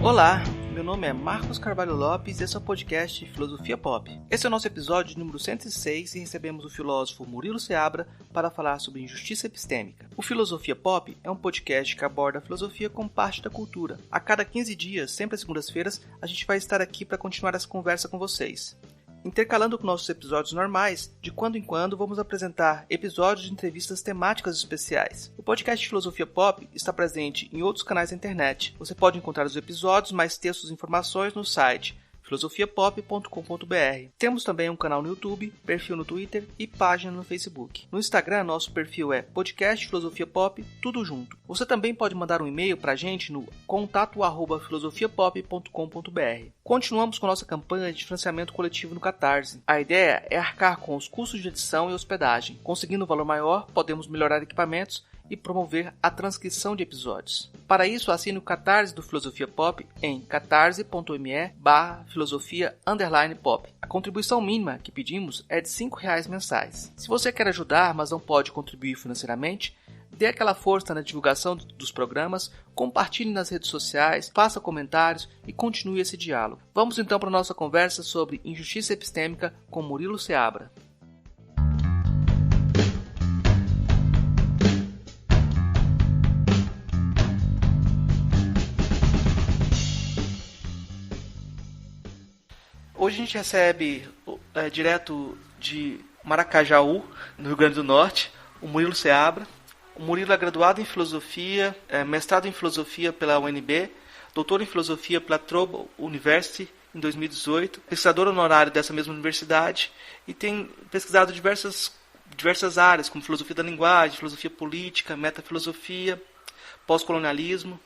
Olá, meu nome é Marcos Carvalho Lopes e esse é o podcast Filosofia Pop. Esse é o nosso episódio número 106 e recebemos o filósofo Murilo Seabra para falar sobre injustiça epistêmica. O Filosofia Pop é um podcast que aborda a filosofia como parte da cultura. A cada 15 dias, sempre às segundas-feiras, a gente vai estar aqui para continuar essa conversa com vocês. Intercalando com nossos episódios normais, de quando em quando vamos apresentar episódios de entrevistas temáticas especiais. O podcast Filosofia Pop está presente em outros canais da internet. Você pode encontrar os episódios, mais textos e informações no site filosofiapop.com.br. Temos também um canal no YouTube, perfil no Twitter e página no Facebook. No Instagram, nosso perfil é podcast Filosofia Pop, tudo junto. Você também pode mandar um e-mail para a gente no contato@filosofiapop.com.br. Continuamos com nossa campanha de financiamento coletivo no Catarse. A ideia é arcar com os custos de edição e hospedagem. Conseguindo um valor maior, podemos melhorar equipamentos e promover a transcrição de episódios. Para isso, assine o Catarse do Filosofia Pop em catarse.me/filosofia_pop. A contribuição mínima que pedimos é de R$5 mensais. Se você quer ajudar, mas não pode contribuir financeiramente, dê aquela força na divulgação dos programas, compartilhe nas redes sociais, faça comentários e continue esse diálogo. Vamos então para a nossa conversa sobre injustiça epistêmica com Murilo Seabra. Hoje a gente recebe direto de Maracajaú, no Rio Grande do Norte, o Murilo Seabra. O Murilo é graduado em Filosofia, mestrado em Filosofia pela UNB, doutor em Filosofia pela Trumbull University em 2018, pesquisador honorário dessa mesma universidade e tem pesquisado diversas áreas, como filosofia da linguagem, filosofia política, metafilosofia, pós-colonialismo.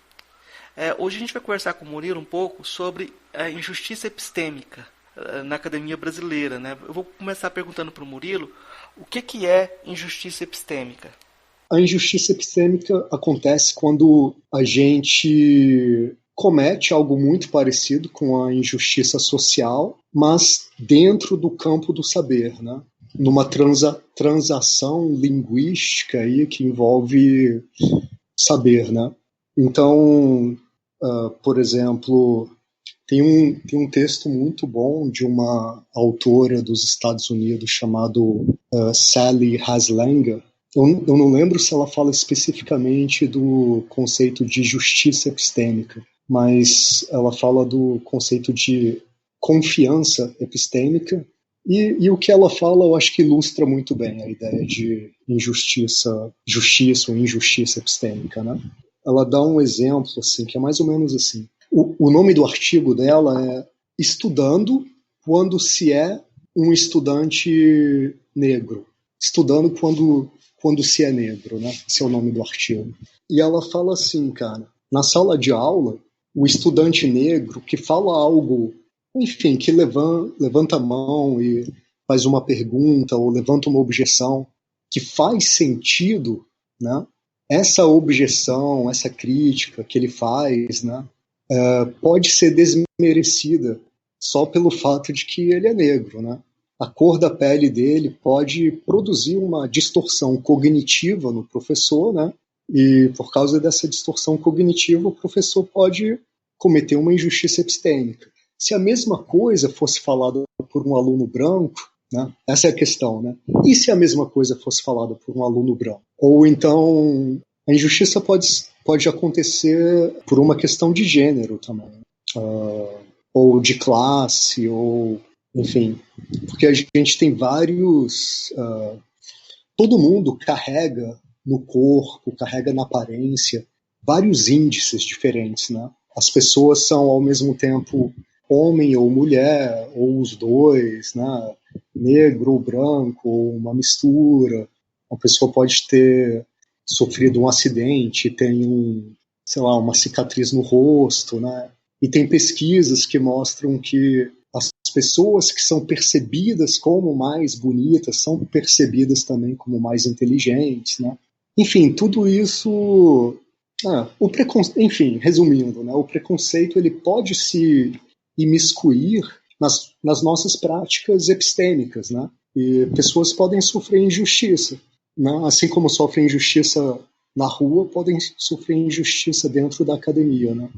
Hoje a gente vai conversar com o Murilo um pouco sobre a injustiça epistêmica na academia brasileira, né? Eu vou começar perguntando para o Murilo o que é injustiça epistêmica. A injustiça epistêmica acontece quando a gente comete algo muito parecido com a injustiça social, mas dentro do campo do saber, né? Numa transação linguística aí que envolve saber, né? Então, por exemplo, tem um texto muito bom de uma autora dos Estados Unidos chamado Sally Haslanger. Eu não lembro se ela fala especificamente do conceito de justiça epistêmica, mas ela fala do conceito de confiança epistêmica, e o que ela fala eu acho que ilustra muito bem a ideia de justiça ou injustiça epistêmica, né? Ela dá um exemplo assim, que é mais ou menos assim. O nome do artigo dela é Estudando quando se é um estudante negro. Estudando quando se é negro, né? Esse é o nome do artigo. E ela fala assim, cara, na sala de aula, o estudante negro que fala algo, enfim, que levanta a mão e faz uma pergunta ou levanta uma objeção que faz sentido, né? Essa objeção, essa crítica que ele faz, né? Pode ser desmerecida só pelo fato de que ele é negro, né? A cor da pele dele pode produzir uma distorção cognitiva no professor, né? E por causa dessa distorção cognitiva, o professor pode cometer uma injustiça epistêmica. Se a mesma coisa fosse falada por um aluno branco, né? Essa é a questão, né? E se a mesma coisa fosse falada por um aluno branco? Ou então, a injustiça pode acontecer por uma questão de gênero também, ou de classe, ou enfim, porque a gente tem vários... todo mundo carrega no corpo, carrega na aparência, vários índices diferentes, né? As pessoas são, ao mesmo tempo, homem ou mulher, ou os dois, né? Negro ou branco, ou uma mistura. Uma pessoa pode ter sofrido um acidente, tem uma cicatriz no rosto, né? E tem pesquisas que mostram que as pessoas que são percebidas como mais bonitas são percebidas também como mais inteligentes, né? Enfim, tudo isso... enfim, resumindo, né? O preconceito ele pode se imiscuir nas nossas práticas epistêmicas, né? E pessoas podem sofrer injustiça, né? Assim como sofrem injustiça na rua, podem sofrer injustiça dentro da academia, né?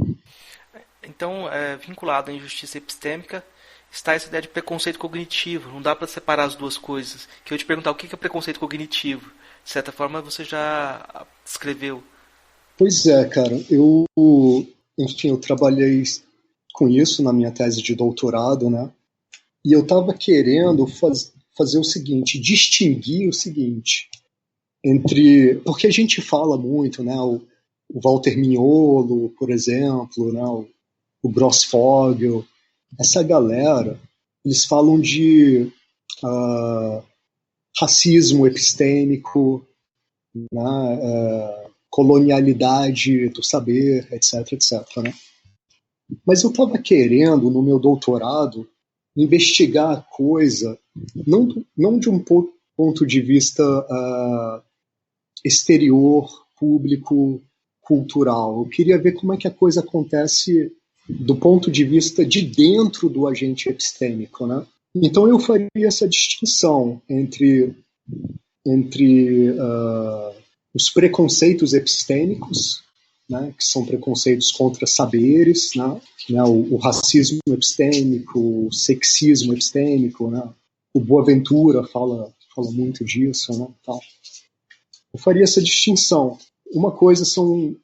Então, vinculado à injustiça epistêmica, está essa ideia de preconceito cognitivo. Não dá para separar as duas coisas. Que eu ia te perguntar o que é preconceito cognitivo. De certa forma, você já descreveu. Pois é, cara. Enfim, eu trabalhei com isso na minha tese de doutorado, né? E eu estava querendo fazer o seguinte, distinguir o seguinte, porque a gente fala muito, né? O Walter Mignolo, por exemplo, né? O Grossfogel, essa galera, eles falam de racismo epistêmico, né? Colonialidade do saber, etc, etc, né? Mas eu estava querendo, no meu doutorado, investigar a coisa não de um ponto de vista exterior, público, cultural. Eu queria ver como é que a coisa acontece do ponto de vista de dentro do agente epistêmico, né? Então eu faria essa distinção entre os preconceitos epistêmicos, né, que são preconceitos contra saberes, né, o racismo epistêmico, o sexismo epistêmico, né, o Boaventura fala muito disso, né, tal. Eu faria essa distinção. Uma coisa são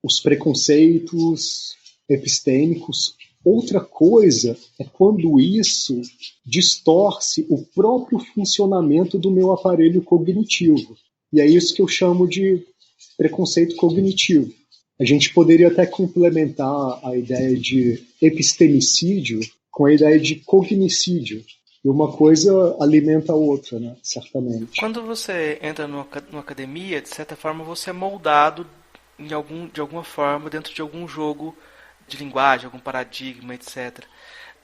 os preconceitos epistêmicos, outra coisa é quando isso distorce o próprio funcionamento do meu aparelho cognitivo. E é isso que eu chamo de preconceito cognitivo. A gente poderia até complementar a ideia de epistemicídio com a ideia de cognicídio. E uma coisa alimenta a outra, né? Certamente. Quando você entra numa academia, de certa forma você é moldado de alguma forma dentro de algum jogo de linguagem, algum paradigma, etc.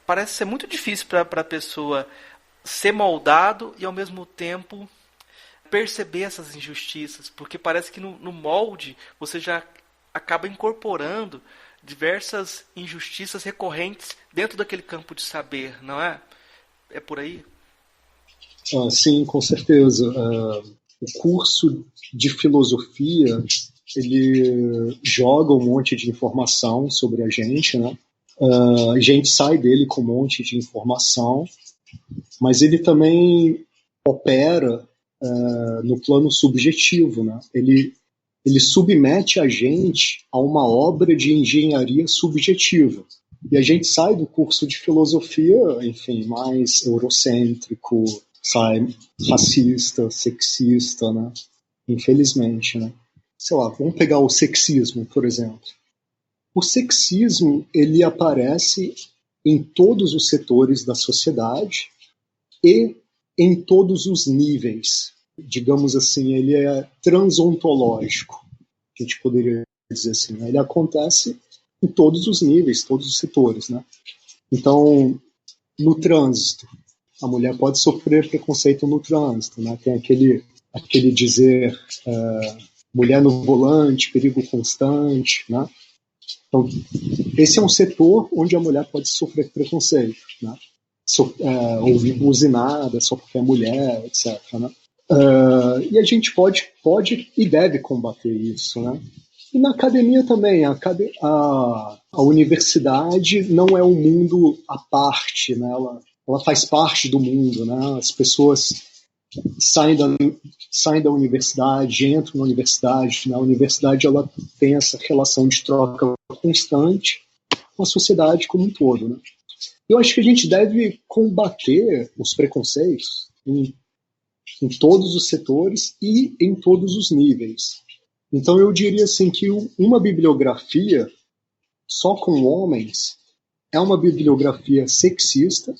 Parece ser muito difícil para a pessoa ser moldado e ao mesmo tempo perceber essas injustiças, porque parece que no molde você já acaba incorporando diversas injustiças recorrentes dentro daquele campo de saber, não é? É por aí? Sim, com certeza. O curso de filosofia, ele joga um monte de informação sobre a gente, né? A gente sai dele com um monte de informação, mas ele também opera no plano subjetivo, né? Ele submete a gente a uma obra de engenharia subjetiva. E a gente sai do curso de filosofia, enfim, mais eurocêntrico, sai racista, sexista, né? Infelizmente, né? Sei lá, vamos pegar o sexismo, por exemplo. O sexismo, ele aparece em todos os setores da sociedade e em todos os níveis. Digamos assim, ele é transontológico, a gente poderia dizer assim, né? Ele acontece em todos os níveis, todos os setores, né? Então, no trânsito, a mulher pode sofrer preconceito no trânsito, né? Tem aquele dizer mulher no volante, perigo constante, né? Então, esse é um setor onde a mulher pode sofrer preconceito, né? Ouvir buzinada só porque é mulher, etc, né? E a gente pode e deve combater isso, né? E na academia também, a universidade não é um mundo à parte, né? Ela faz parte do mundo, né? As pessoas saem da universidade, entram na universidade, né? A universidade ela tem essa relação de troca constante com a sociedade como um todo, né? Eu acho que a gente deve combater os preconceitos em todos os setores e em todos os níveis. Então eu diria assim que uma bibliografia só com homens é uma bibliografia sexista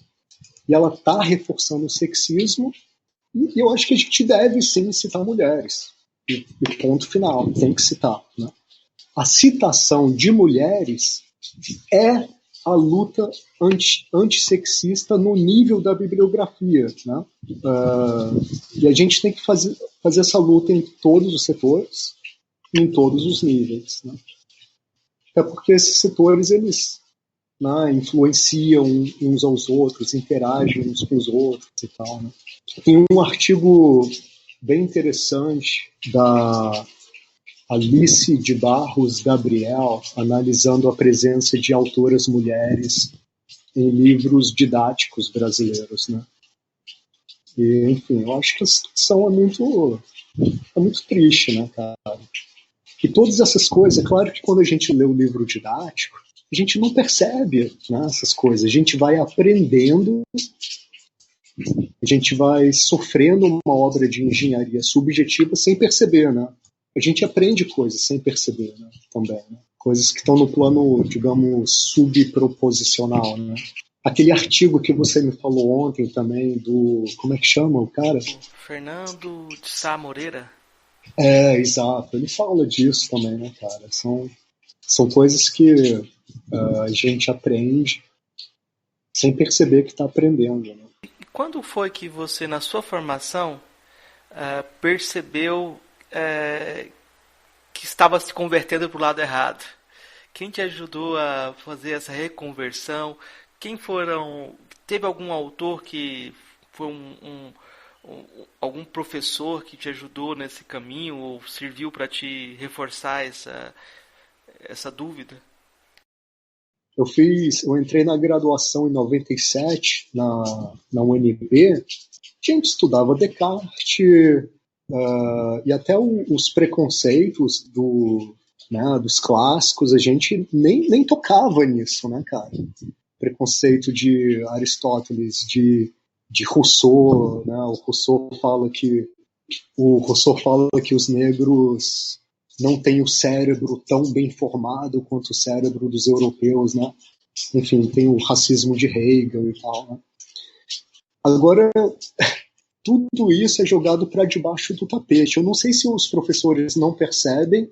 e ela está reforçando o sexismo e eu acho que a gente deve sim citar mulheres. E ponto final, tem que citar, né? A citação de mulheres é a luta antissexista no nível da bibliografia, né? E a gente tem que fazer essa luta em todos os setores, em todos os níveis, né? É porque esses setores eles, né, influenciam uns aos outros, interagem uns com os outros e tal, né? Tem um artigo bem interessante Alice de Barros Gabriel, analisando a presença de autoras mulheres em livros didáticos brasileiros, né? E, enfim, eu acho que a situação é muito triste, né, cara? E todas essas coisas, é claro que quando a gente lê o livro didático, a gente não percebe, né, essas coisas. A gente vai aprendendo, a gente vai sofrendo uma obra de engenharia subjetiva sem perceber, né? A gente aprende coisas sem perceber, né, também, né? Coisas que estão no plano, digamos, subproposicional, né? Aquele artigo que você me falou ontem também, do... Como é que chama o cara? Fernando de Sá Moreira. Exato. Ele fala disso também, né, cara? São coisas que a gente aprende sem perceber que está aprendendo, né? E quando foi que você, na sua formação, percebeu que estava se convertendo para o lado errado? Quem te ajudou a fazer essa reconversão? Quem foram? Teve algum autor que foi algum professor que te ajudou nesse caminho ou serviu para te reforçar essa dúvida? Eu entrei na graduação em 97 na UNB. A gente estudava Descartes e até os preconceitos né, dos clássicos, a gente nem tocava nisso, né, cara? Preconceito de Aristóteles, de Rousseau, né? O Rousseau fala que os negros não têm o cérebro tão bem formado quanto o cérebro dos europeus, né? Enfim, tem o racismo de Hegel e tal, né? Agora, tudo isso é jogado para debaixo do tapete. Eu não sei se os professores não percebem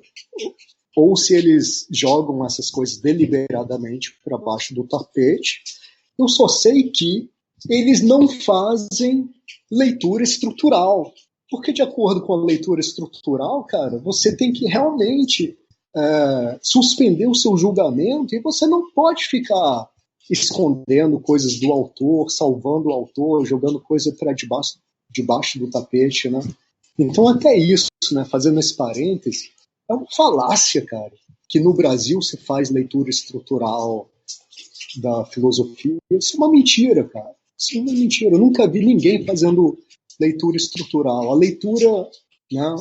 ou se eles jogam essas coisas deliberadamente para baixo do tapete. Eu só sei que eles não fazem leitura estrutural. Porque, de acordo com a leitura estrutural, cara, você tem que realmente suspender o seu julgamento e você não pode ficar escondendo coisas do autor, salvando o autor, jogando coisa para debaixo do tapete, né? Então, até isso, né, fazendo esse parêntese, é uma falácia, cara, que no Brasil se faz leitura estrutural da filosofia. Isso é uma mentira, cara. Isso é uma mentira. Eu nunca vi ninguém fazendo leitura estrutural. A leitura, né,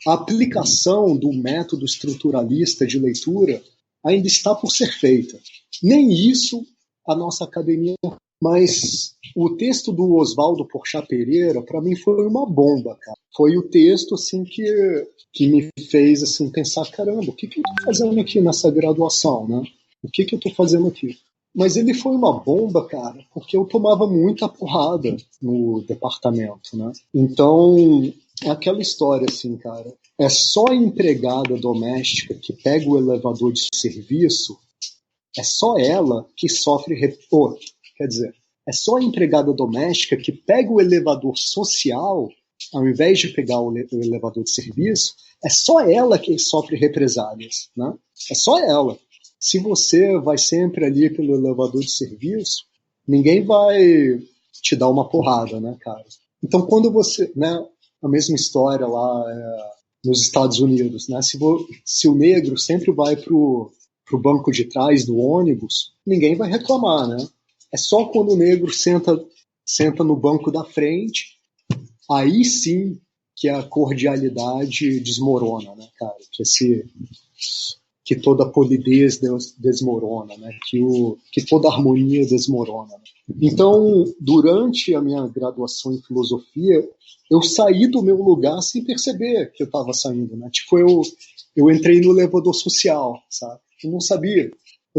a aplicação do método estruturalista de leitura ainda está por ser feita. Nem isso a nossa academia. Mas o texto do Oswaldo Porchat Pereira, para mim, foi uma bomba, cara. Foi o texto assim que me fez assim pensar, caramba, o que eu estou fazendo aqui nessa graduação, né? O que eu estou fazendo aqui? Mas ele foi uma bomba, cara, porque eu tomava muita porrada no departamento, né? Então, é aquela história assim, cara. É só a empregada doméstica que pega o elevador de serviço, é só ela que sofre... Quer dizer, é só a empregada doméstica que pega o elevador social, ao invés de pegar o elevador de serviço, é só ela que sofre represálias, né? É só ela. Se você vai sempre ali pelo elevador de serviço, ninguém vai te dar uma porrada, né, cara? Então, quando você, né, a mesma história lá nos Estados Unidos, né? Se o negro sempre vai pro banco de trás do ônibus, ninguém vai reclamar, né? É só quando o negro senta no banco da frente, aí sim que a cordialidade desmorona, né, cara? Que toda a polidez desmorona, né? Que toda a harmonia desmorona. Né? Então, durante a minha graduação em filosofia, eu saí do meu lugar sem perceber que eu estava saindo, né? Tipo, eu entrei no elevador social, sabe? Eu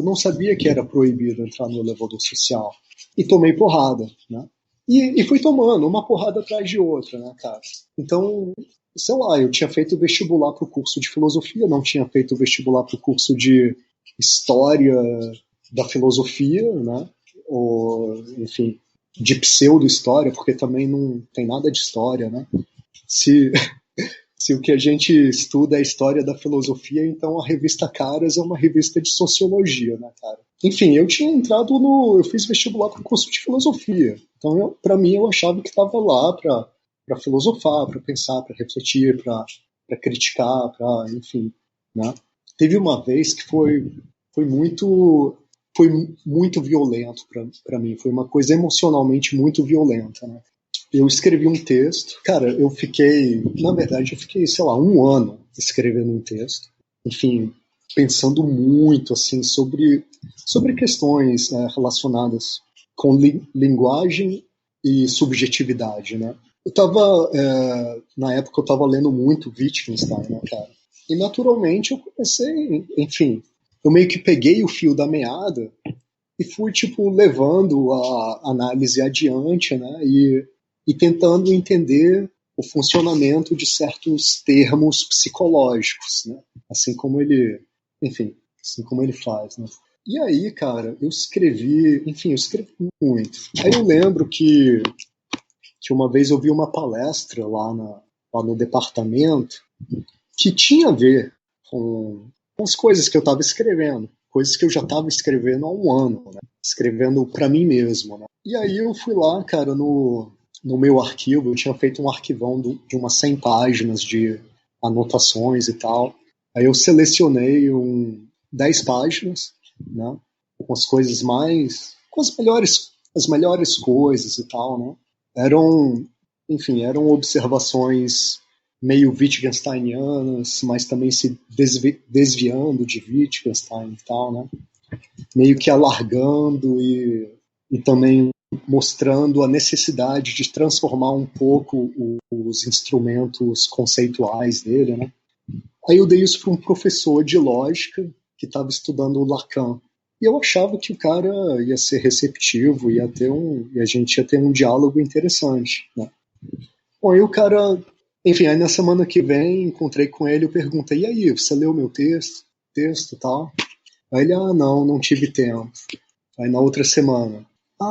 não sabia que era proibido entrar no elevador social. E tomei porrada, né? E fui tomando uma porrada atrás de outra, né, cara? Então, sei lá, eu tinha feito vestibular para o curso de filosofia, não tinha feito vestibular para o curso de história da filosofia, né? Ou, enfim, de pseudo-história, porque também não tem nada de história, né? Se o que a gente estuda é a história da filosofia, então a revista Caras é uma revista de sociologia, né, cara? Enfim, eu tinha entrado eu fiz vestibular para o curso de filosofia. Então, para mim, eu achava que estava lá para filosofar, para pensar, para refletir, para criticar, para, enfim, né? Teve uma vez que foi muito foi muito violento para mim, foi uma coisa emocionalmente muito violenta, né? Eu escrevi um texto, cara, na verdade, eu fiquei, sei lá, um ano escrevendo um texto, enfim, pensando muito, assim, sobre questões relacionadas com linguagem e subjetividade, né? Na época eu tava lendo muito Wittgenstein, né, cara? E naturalmente eu comecei, enfim, eu meio que peguei o fio da meada e fui, tipo, levando a análise adiante, né? E tentando entender o funcionamento de certos termos psicológicos, né? Assim como ele, enfim, assim como ele faz, né? E aí, cara, eu escrevi muito. Aí eu lembro que uma vez eu vi uma palestra lá no departamento que tinha a ver com as coisas que eu estava escrevendo, coisas que eu já estava escrevendo há um ano, né? Escrevendo para mim mesmo, né? E aí eu fui lá, cara, no meu arquivo, eu tinha feito um arquivão de umas 100 páginas de anotações e tal. Aí eu selecionei 10 páginas, né? Com as coisas com as melhores coisas e tal, né? Eram, enfim, eram observações meio Wittgensteinianas, mas também se desviando de Wittgenstein e tal, né? Meio que alargando e também mostrando a necessidade de transformar um pouco os instrumentos conceituais dele, né? Aí eu dei isso para um professor de lógica que estava estudando o Lacan. E eu achava que o cara ia ser receptivo, e a gente ia ter um diálogo interessante, né? Bom, aí o cara, enfim, aí na semana que vem encontrei com ele, eu perguntei, e aí, você leu meu texto e tal? Aí ele, não tive tempo. Aí na outra semana,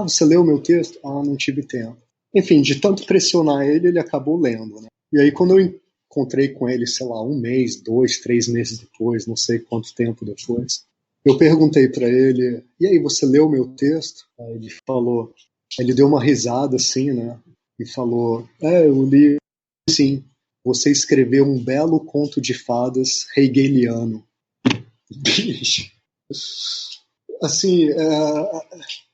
você leu meu texto? Não tive tempo. Enfim, de tanto pressionar ele, ele acabou lendo, né? E aí quando eu encontrei com ele, sei lá, um mês, 2, 3 meses depois, não sei quanto tempo depois, eu perguntei para ele, e aí, você leu meu texto? Aí ele falou, ele deu uma risada assim, né? E falou, eu li sim, você escreveu um belo conto de fadas hegeliano. Bicho, assim,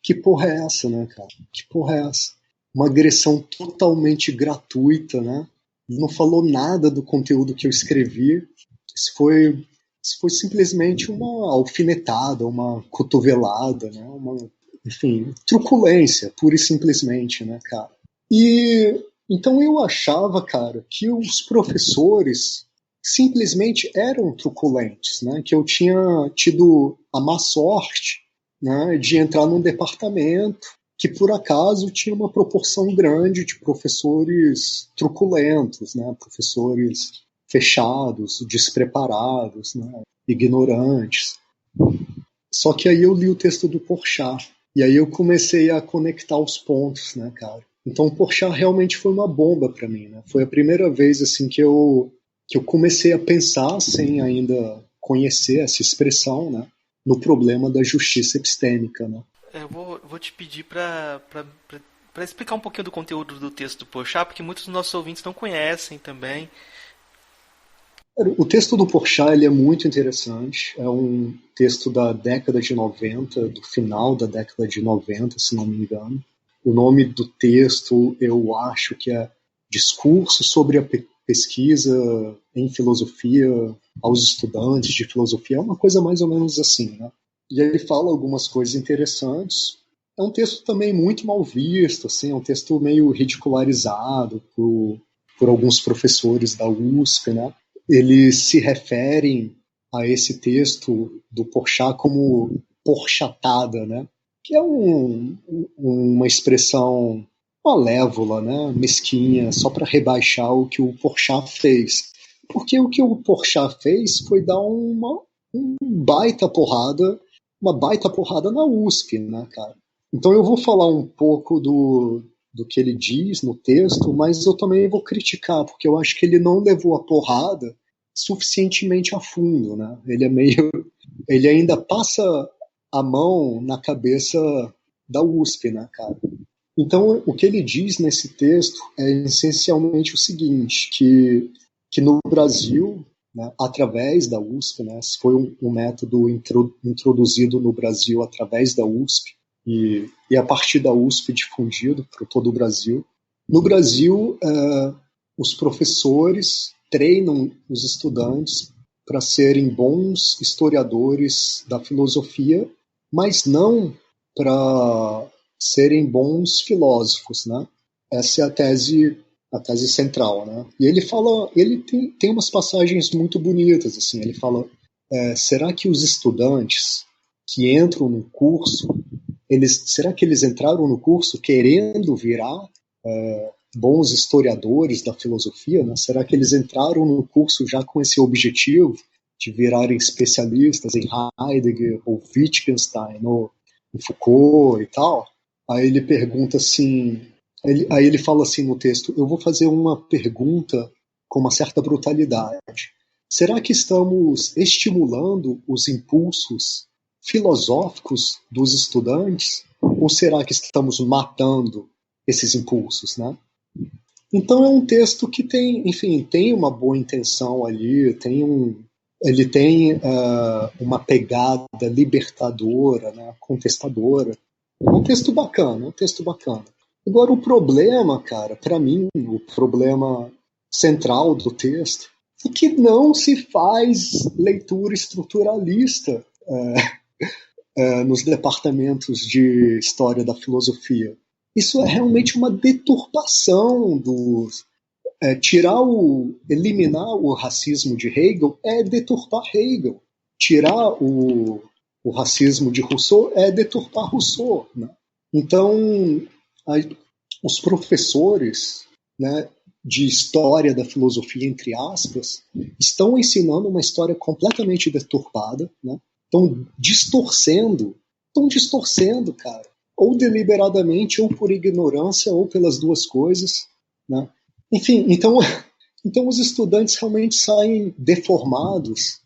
que porra é essa, né, cara? Que porra é essa? Uma agressão totalmente gratuita, né? Não falou nada do conteúdo que eu escrevi. Isso foi, isso foi simplesmente uma alfinetada, uma cotovelada, né? Enfim, truculência, pura e simplesmente, né, cara? E então eu achava, cara, que os professores simplesmente eram truculentes, né? Que eu tinha tido a má sorte, né, de entrar num departamento que por acaso tinha uma proporção grande de professores truculentos, né? Professores fechados, despreparados, né? Ignorantes. Só que aí eu li o texto do Porchat e aí eu comecei a conectar os pontos, né, cara? Então o Porchat realmente foi uma bomba para mim, né? Foi a primeira vez assim que eu comecei a pensar sem ainda conhecer essa expressão, né, no problema da justiça epistêmica, né? Eu vou te pedir para explicar um pouquinho do conteúdo do texto do Porchat, porque muitos dos nossos ouvintes não conhecem também. O texto do Porchat ele é muito interessante. É um texto da década de 90, do final da década de 90, se não me engano. O nome do texto eu acho que é Discurso sobre a pesquisa em filosofia aos estudantes de filosofia. É uma coisa mais ou menos assim, né? E aí ele fala algumas coisas interessantes. É um texto também muito mal visto, assim, é um texto meio ridicularizado por alguns professores da USP, né? Eles se referem a esse texto do Porchat como porchatada, né? Que é uma expressão malévola, né? Mesquinha, só para rebaixar o que o Porchat fez. Porque o que o Porchat fez foi dar uma baita porrada na USP, né, cara? Então eu vou falar um pouco do que ele diz no texto, mas eu também vou criticar, porque eu acho que ele não levou a porrada suficientemente a fundo, né? Ele ainda passa a mão na cabeça da USP, né, cara? Então, o que ele diz nesse texto é essencialmente o seguinte, que no Brasil, né, através da USP, né, foi um método introduzido no Brasil através da USP e a partir da USP difundido para todo o Brasil. No Brasil, os professores treinam os estudantes para serem bons historiadores da filosofia, mas não para serem bons filósofos, né? Essa é a tese central, né? E ele tem umas passagens muito bonitas, assim. Ele fala: será que os estudantes que entram no curso, será que eles entraram no curso querendo virar bons historiadores da filosofia, né? Será que eles entraram no curso já com esse objetivo de virarem especialistas em Heidegger ou Wittgenstein ou em Foucault e tal? Aí ele pergunta assim, aí ele fala assim no texto: eu vou fazer uma pergunta com uma certa brutalidade. Será que estamos estimulando os impulsos filosóficos dos estudantes? Ou será que estamos matando esses impulsos, né? Então é um texto que tem uma boa intenção ali, ele tem uma pegada libertadora, né, contestadora. É um texto bacana, é um texto bacana. Agora o problema, cara, para mim, o problema central do texto é que não se faz leitura estruturalista nos departamentos de história da filosofia. Isso é realmente uma deturpação eliminar o racismo de Hegel é deturpar Hegel. Tirar o racismo de Rousseau é deturpar Rousseau, né? Então, os professores, né, de história da filosofia, entre aspas, estão ensinando uma história completamente deturpada, né? Estão distorcendo, cara. Ou deliberadamente, ou por ignorância, ou pelas duas coisas, né? Enfim, então os estudantes realmente saem deformados,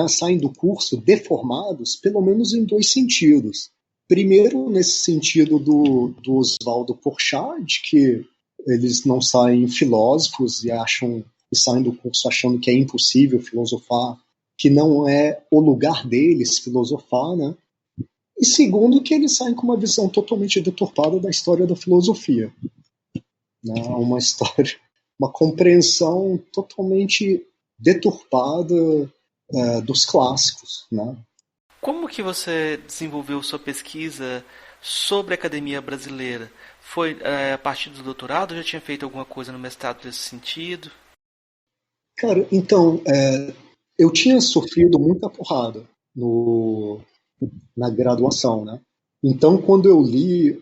saem do curso deformados, pelo menos em dois sentidos. Primeiro, nesse sentido do Oswaldo Porchat, de que eles não saem filósofos e saem do curso achando que é impossível filosofar, que não é o lugar deles filosofar, né? E segundo, que eles saem com uma visão totalmente deturpada da história da filosofia. Né? Uma compreensão totalmente deturpada dos clássicos. Né? Como que você desenvolveu sua pesquisa sobre a academia brasileira? Foi a partir do doutorado ou já tinha feito alguma coisa no mestrado nesse sentido? Cara, então, eu tinha sofrido muita porrada na graduação, né? Então, quando eu li,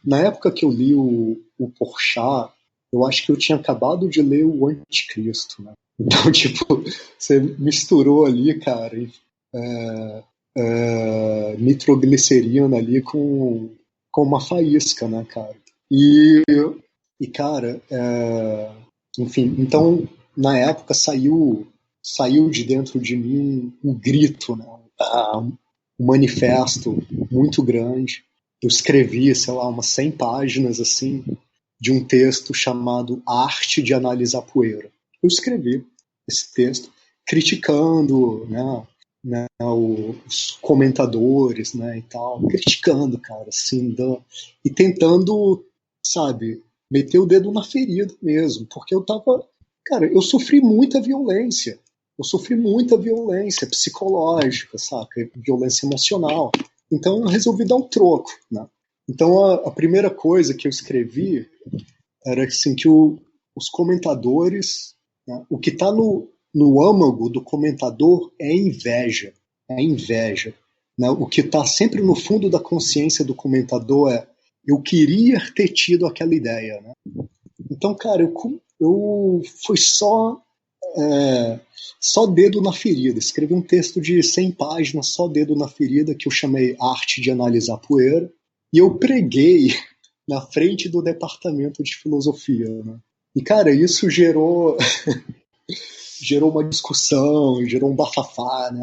na época que eu li o Porchat, eu acho que eu tinha acabado de ler o Anticristo, né? Então, tipo, você misturou ali, cara, nitroglicerina ali com uma faísca, né, cara? E cara, enfim, então, na época saiu de dentro de mim um grito, né? Um manifesto muito grande. Eu escrevi, sei lá, umas 100 páginas, assim, de um texto chamado Arte de Analisar Poeira. Eu escrevi esse texto criticando, né, os comentadores, né, e tal, criticando, cara, assim, e tentando, sabe, meter o dedo na ferida mesmo, porque eu sofri muita violência. Eu sofri muita violência psicológica, saca? Violência emocional. Então eu resolvi dar um troco, né? Então a primeira coisa que eu escrevi era assim, que os comentadores, né, o que está no âmago do comentador é inveja. É inveja. Né? O que está sempre no fundo da consciência do comentador é: eu queria ter tido aquela ideia. Né? Então, cara, eu fui só dedo na ferida. Escrevi um texto de 100 páginas, só dedo na ferida, que eu chamei Arte de Analisar Poeira, e eu preguei na frente do departamento de filosofia. Né? E, cara, isso gerou uma discussão, gerou um bafafá, né?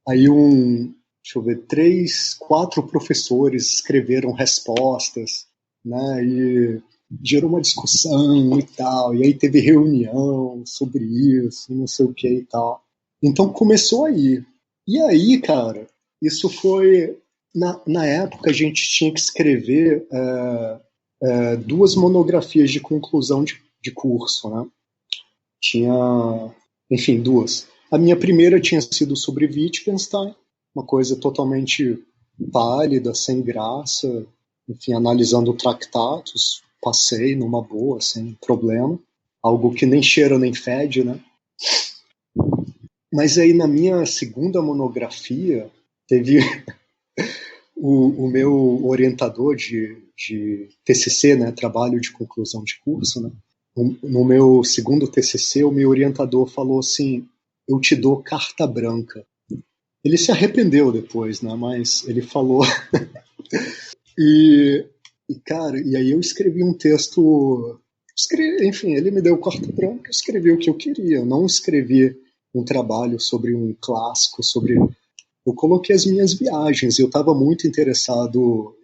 Deixa eu ver, 3, 4 professores escreveram respostas, né? gerou uma discussão e tal, e aí teve reunião sobre isso, não sei o que e tal. Então começou aí. E aí, cara, isso foi... Na época a gente tinha que escrever duas monografias de conclusão de curso, né? Tinha, enfim, duas. A minha primeira tinha sido sobre Wittgenstein, uma coisa totalmente pálida, sem graça, enfim, analisando tratados, passei numa boa, sem problema, algo que nem cheira nem fede, né? Mas aí na minha segunda monografia teve o meu orientador de TCC, né, trabalho de conclusão de curso, né? No meu segundo TCC, o meu orientador falou assim: eu te dou carta branca. Ele se arrependeu depois, né? Mas ele falou. Cara, e aí eu escrevi um texto. Enfim, ele me deu carta branca, eu escrevi o que eu queria. Eu não escrevi um trabalho sobre um clássico, eu coloquei as minhas viagens. Eu estava muito interessado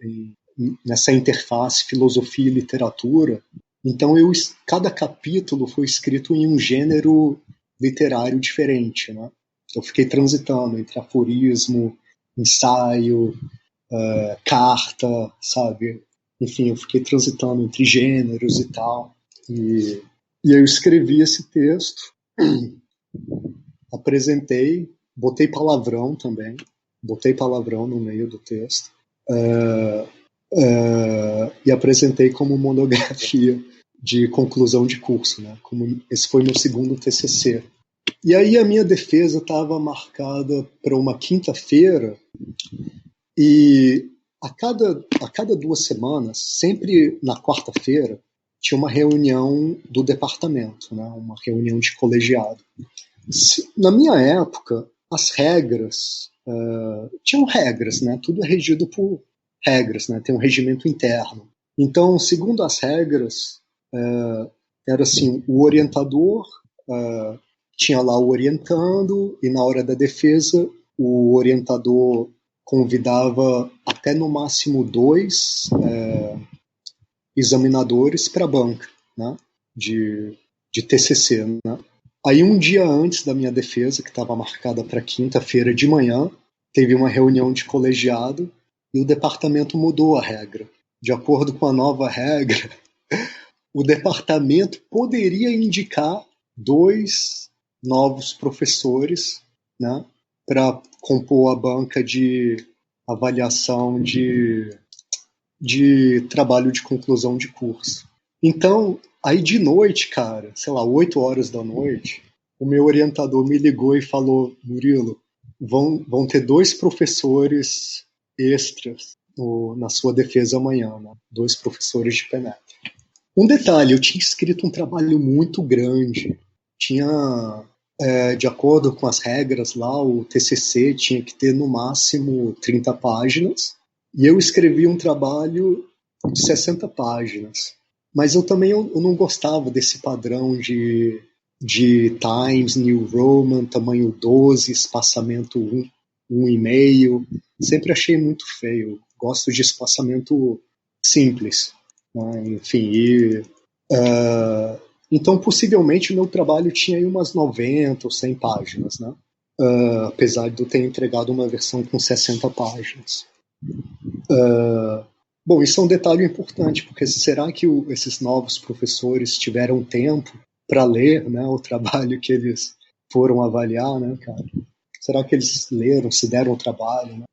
nessa interface filosofia e literatura. Então, cada capítulo foi escrito em um gênero literário diferente, né? Eu fiquei transitando entre aforismo, ensaio, carta, sabe? Enfim, eu fiquei transitando entre gêneros e tal. E aí eu escrevi esse texto, apresentei, botei palavrão também, botei palavrão no meio do texto, e apresentei como monografia de conclusão de curso, né? Esse foi meu segundo TCC. E aí a minha defesa estava marcada para uma quinta-feira, e a cada 2 semanas, sempre na quarta-feira, tinha uma reunião do departamento, né? Uma reunião de colegiado. Na minha época, as regras tinham regras, né? Tudo é regido por regras, né? Tem um regimento interno. Então, segundo as regras, era assim: o orientador tinha lá o orientando, e na hora da defesa o orientador convidava até no máximo 2 examinadores para a banca, né? de TCC, né? Aí um dia antes da minha defesa, que estava marcada para quinta-feira de manhã, teve uma reunião de colegiado e o departamento mudou a regra. De acordo com a nova regra, o departamento poderia indicar 2 novos professores, né, para compor a banca de avaliação de trabalho de conclusão de curso. Então, aí de noite, cara, sei lá, 8 horas da noite, o meu orientador me ligou e falou: Murilo, vão ter 2 professores extras na sua defesa amanhã, né? 2 professores de penetra. Um detalhe: eu tinha escrito um trabalho muito grande. Tinha, de acordo com as regras lá, o TCC tinha que ter no máximo 30 páginas. E eu escrevi um trabalho de 60 páginas. Mas eu não gostava desse padrão de Times New Roman, tamanho 12, espaçamento 1,5. Sempre achei muito feio. Gosto de espaçamento simples, né? Enfim, então possivelmente o meu trabalho tinha aí umas 90 ou 100 páginas, né? Apesar de eu ter entregado uma versão com 60 páginas. Bom, isso é um detalhe importante, porque será que esses novos professores tiveram tempo para ler, né, o trabalho que eles foram avaliar, né, cara? Será que eles leram, se deram o trabalho, né?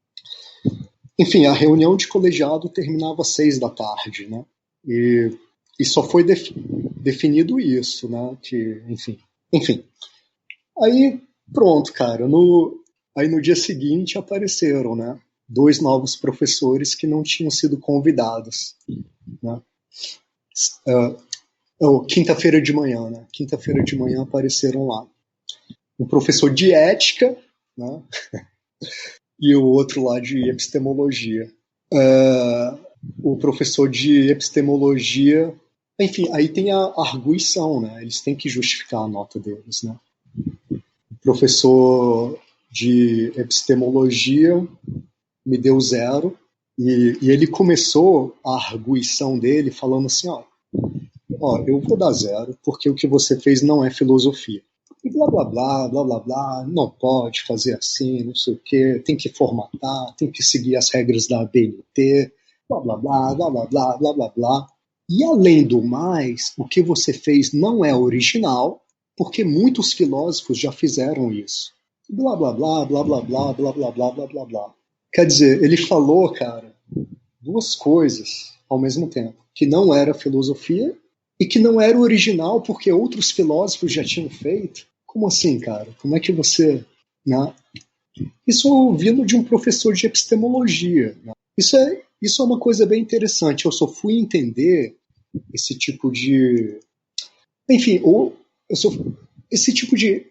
Enfim, a reunião de colegiado terminava às 6 da tarde, né? E só foi definido isso, né? Que, enfim. Aí, pronto, cara. Aí no dia seguinte apareceram, né? 2 novos professores que não tinham sido convidados, né? Quinta-feira de manhã, né? Quinta-feira de manhã apareceram lá. Um professor de ética, né? E o outro lá de epistemologia. O professor de epistemologia, enfim, aí tem a arguição, né? Eles têm que justificar a nota deles, né? O professor de epistemologia me deu 0, e ele começou a arguição dele falando assim: ó, eu vou dar 0, porque o que você fez não é filosofia. E blá, blá, blá, blá, blá, blá, não pode fazer assim, não sei o quê, tem que formatar, tem que seguir as regras da ABNT, blá, blá, blá, blá, blá, blá, blá, blá, blá. E além do mais, o que você fez não é original, porque muitos filósofos já fizeram isso. Blá, blá, blá, blá, blá, blá, blá, blá, blá, blá, blá, blá. Quer dizer, ele falou, cara, 2 coisas ao mesmo tempo, que não era filosofia e que não era original porque outros filósofos já tinham feito. Como assim, cara? Como é que você... Né? Isso vindo de um professor de epistemologia. Né? Isso é uma coisa bem interessante. Eu só fui entender esse tipo de... Enfim, esse tipo de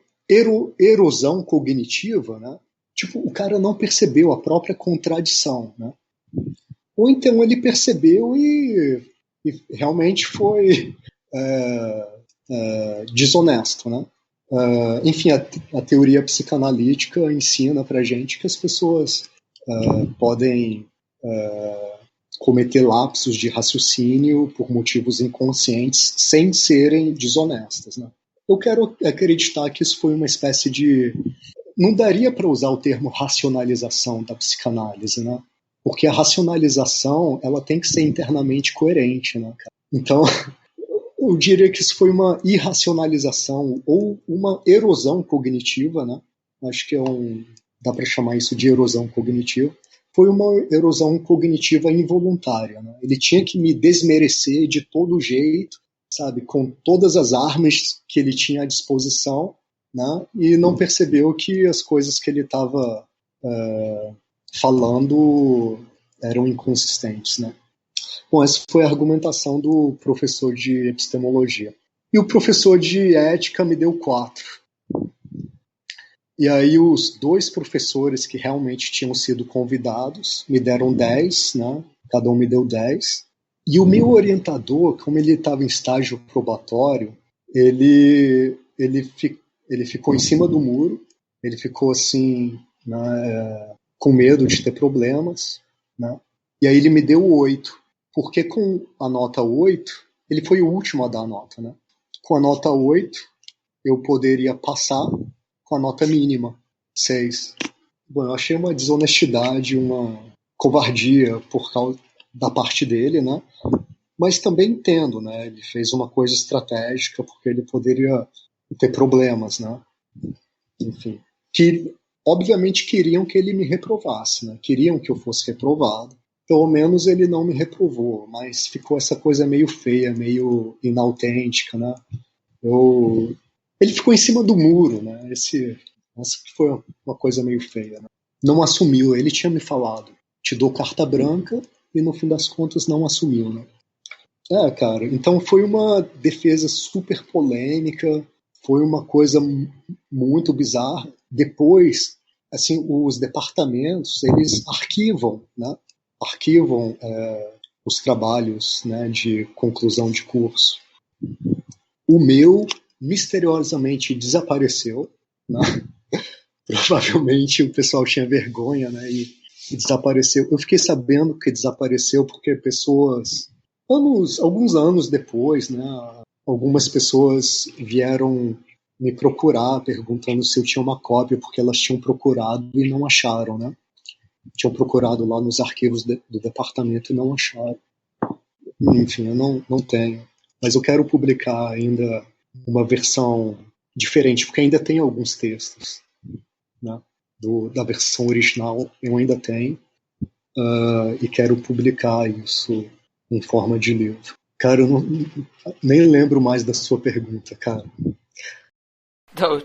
erosão cognitiva, né? Tipo, o cara não percebeu a própria contradição, né? Ou então ele percebeu e realmente foi desonesto, né? Enfim, a teoria psicanalítica ensina pra gente que as pessoas podem cometer lapsos de raciocínio por motivos inconscientes sem serem desonestas, né? Eu quero acreditar que isso foi uma espécie de... Não daria para usar o termo racionalização da psicanálise, né? Porque a racionalização ela tem que ser internamente coerente, né, cara? Então, eu diria que isso foi uma irracionalização ou uma erosão cognitiva, né? Acho que dá para chamar isso de erosão cognitiva. Foi uma erosão cognitiva involuntária, né? Ele tinha que me desmerecer de todo jeito, sabe, com todas as armas que ele tinha à disposição, né? E não percebeu que as coisas que ele estava falando eram inconsistentes, né? Bom, essa foi a argumentação do professor de epistemologia. E o professor de ética me deu 4. E aí os 2 professores que realmente tinham sido convidados me deram 10, né? Cada um me deu 10. E o meu orientador, como ele estava em estágio probatório, ele ficou em cima do muro, ele ficou assim, né, com medo de ter problemas, né? E aí ele me deu 8, porque com a nota 8, ele foi o último a dar a nota, né? Com a nota 8, eu poderia passar com a nota mínima, 6. Bom, eu achei uma desonestidade, uma covardia por causa da parte dele, né? Mas também entendo, né? Ele fez uma coisa estratégica porque ele poderia ter problemas, né? Enfim, que obviamente queriam que ele me reprovasse, né? Queriam que eu fosse reprovado. Pelo menos ele não me reprovou, mas ficou essa coisa meio feia, meio inautêntica, né? Ele ficou em cima do muro, né? Essa foi uma coisa meio feia, né? Não assumiu, ele tinha me falado, te dou carta branca, e no fim das contas não assumiu, né? Cara, então foi uma defesa super polêmica, foi uma coisa muito bizarra. Depois, assim, os departamentos, eles arquivam, né? Arquivam os trabalhos, né, de conclusão de curso. O meu, misteriosamente, desapareceu, né? Provavelmente o pessoal tinha vergonha, né, e desapareceu. Eu fiquei sabendo que desapareceu porque pessoas, alguns anos depois, né, algumas pessoas vieram me procurar perguntando se eu tinha uma cópia, porque elas tinham procurado e não acharam, né? Tinham procurado lá nos arquivos do departamento e não acharam. Enfim, eu não tenho. Mas eu quero publicar ainda uma versão diferente, porque ainda tem alguns textos, né? Da versão original eu ainda tenho, e quero publicar isso em forma de livro. Cara, eu nem lembro mais da sua pergunta, cara. Não, eu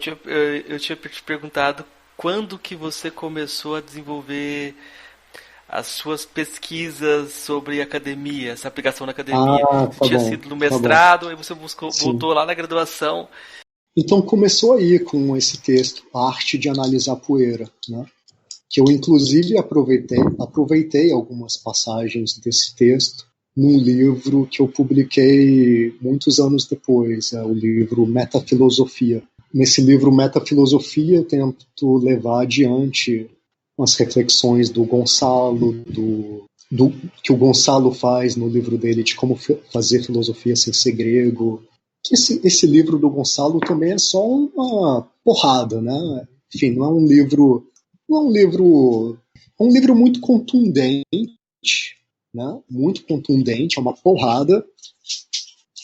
tinha te perguntado quando que você começou a desenvolver as suas pesquisas sobre academia, essa aplicação na academia. Tinha sido no mestrado, aí você voltou lá na graduação. Então começou aí com esse texto, A Arte de Analisar Poeira, né? Que eu inclusive aproveitei algumas passagens desse texto num livro que eu publiquei muitos anos depois, o livro Metafilosofia. Nesse livro Metafilosofia eu tento levar adiante as reflexões do Gonçalo, do que o Gonçalo faz no livro dele de como fazer filosofia sem ser grego. Que esse livro do Gonçalo também é só uma porrada, né? Enfim, não é um livro, é um livro muito contundente, né? Muito contundente, é uma porrada,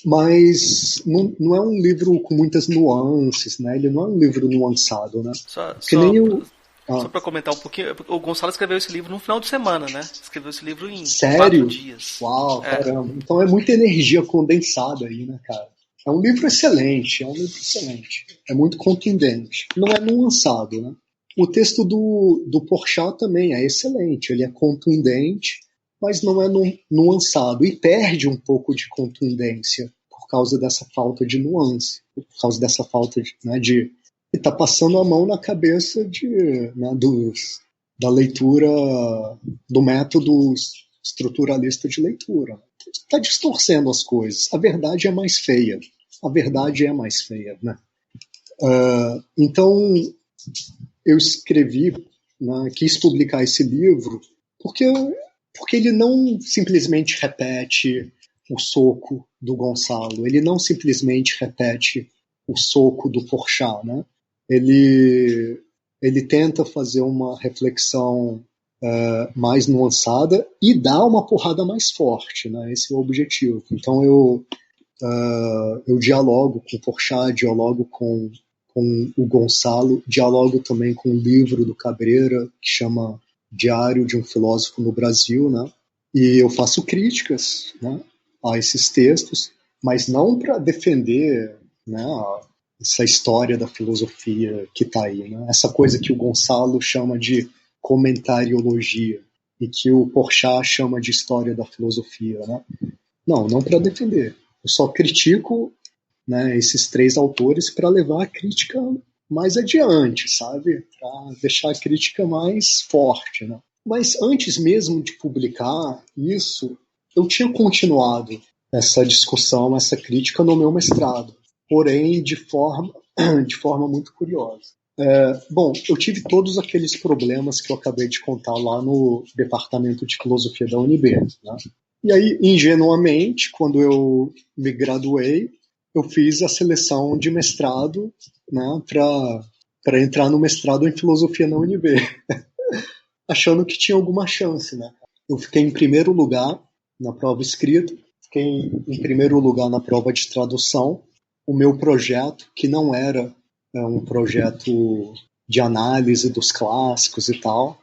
mas não é um livro com muitas nuances, né? Ele não é um livro nuançado, né? Só, Que nem só, o só para comentar um pouquinho, o Gonçalo escreveu esse livro no final de semana, né? Escreveu esse livro em sério? 4 dias. Uau, caramba. Então é muita energia condensada aí, né, cara? É um livro excelente, é um livro excelente. É muito contundente. Não é nuançado, né? O texto do Porchat também é excelente. Ele é contundente, mas não é nuançado. E perde um pouco de contundência por causa dessa falta de nuance. Por causa dessa falta de, né, de tá passando a mão na cabeça né, da leitura, do método estruturalista de leitura. Está distorcendo as coisas. A verdade é mais feia. A verdade é mais feia, né? Então, eu escrevi, né, quis publicar esse livro porque ele não simplesmente repete o soco do Gonçalo, ele não simplesmente repete o soco do Porchat, né? Ele tenta fazer uma reflexão mais nuançada e dá uma porrada mais forte, né? Esse é o objetivo. Então eu dialogo com o Porchat, dialogo com o Gonçalo, dialogo também com o livro do Cabreira, que chama Diário de um Filósofo no Brasil, né? E eu faço críticas, né, a esses textos, mas não para defender, né, essa história da filosofia que está aí, né? Essa coisa que o Gonçalo chama de comentariologia e que o Porchat chama de história da filosofia, né? Não para defender. Eu só critico, né, esses três autores para levar a crítica mais adiante, sabe? Para deixar a crítica mais forte, né? Mas antes mesmo de publicar isso, eu tinha continuado essa discussão, essa crítica no meu mestrado, porém de forma muito curiosa. Bom, eu tive todos aqueles problemas que eu acabei de contar lá no departamento de filosofia da UNB, né? E aí, ingenuamente, quando eu me graduei, eu fiz a seleção de mestrado, né, para entrar no mestrado em filosofia na UNB, achando que tinha alguma chance, né? Eu fiquei em primeiro lugar na prova escrita, fiquei em primeiro lugar na prova de tradução. O meu projeto, que não era um projeto de análise dos clássicos e tal,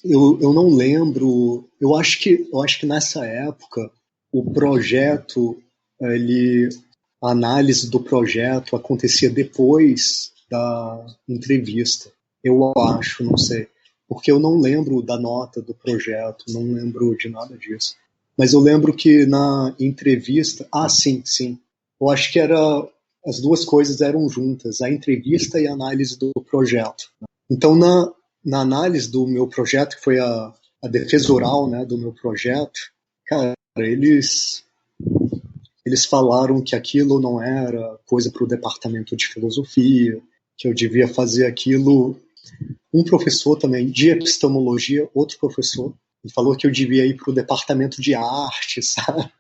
eu não lembro. Eu acho que nessa época o projeto, a análise do projeto acontecia depois da entrevista. Eu acho, não sei, porque eu não lembro da nota do projeto, não lembro de nada disso. Mas eu lembro que na entrevista, sim. Eu acho que as duas coisas eram juntas, a entrevista e a análise do projeto. Então, na análise do meu projeto, que foi a defesa oral, né, do meu projeto, cara, eles falaram que aquilo não era coisa para o departamento de filosofia, que eu devia fazer aquilo. Um professor também de epistemologia, outro professor, ele falou que eu devia ir para o departamento de arte, sabe?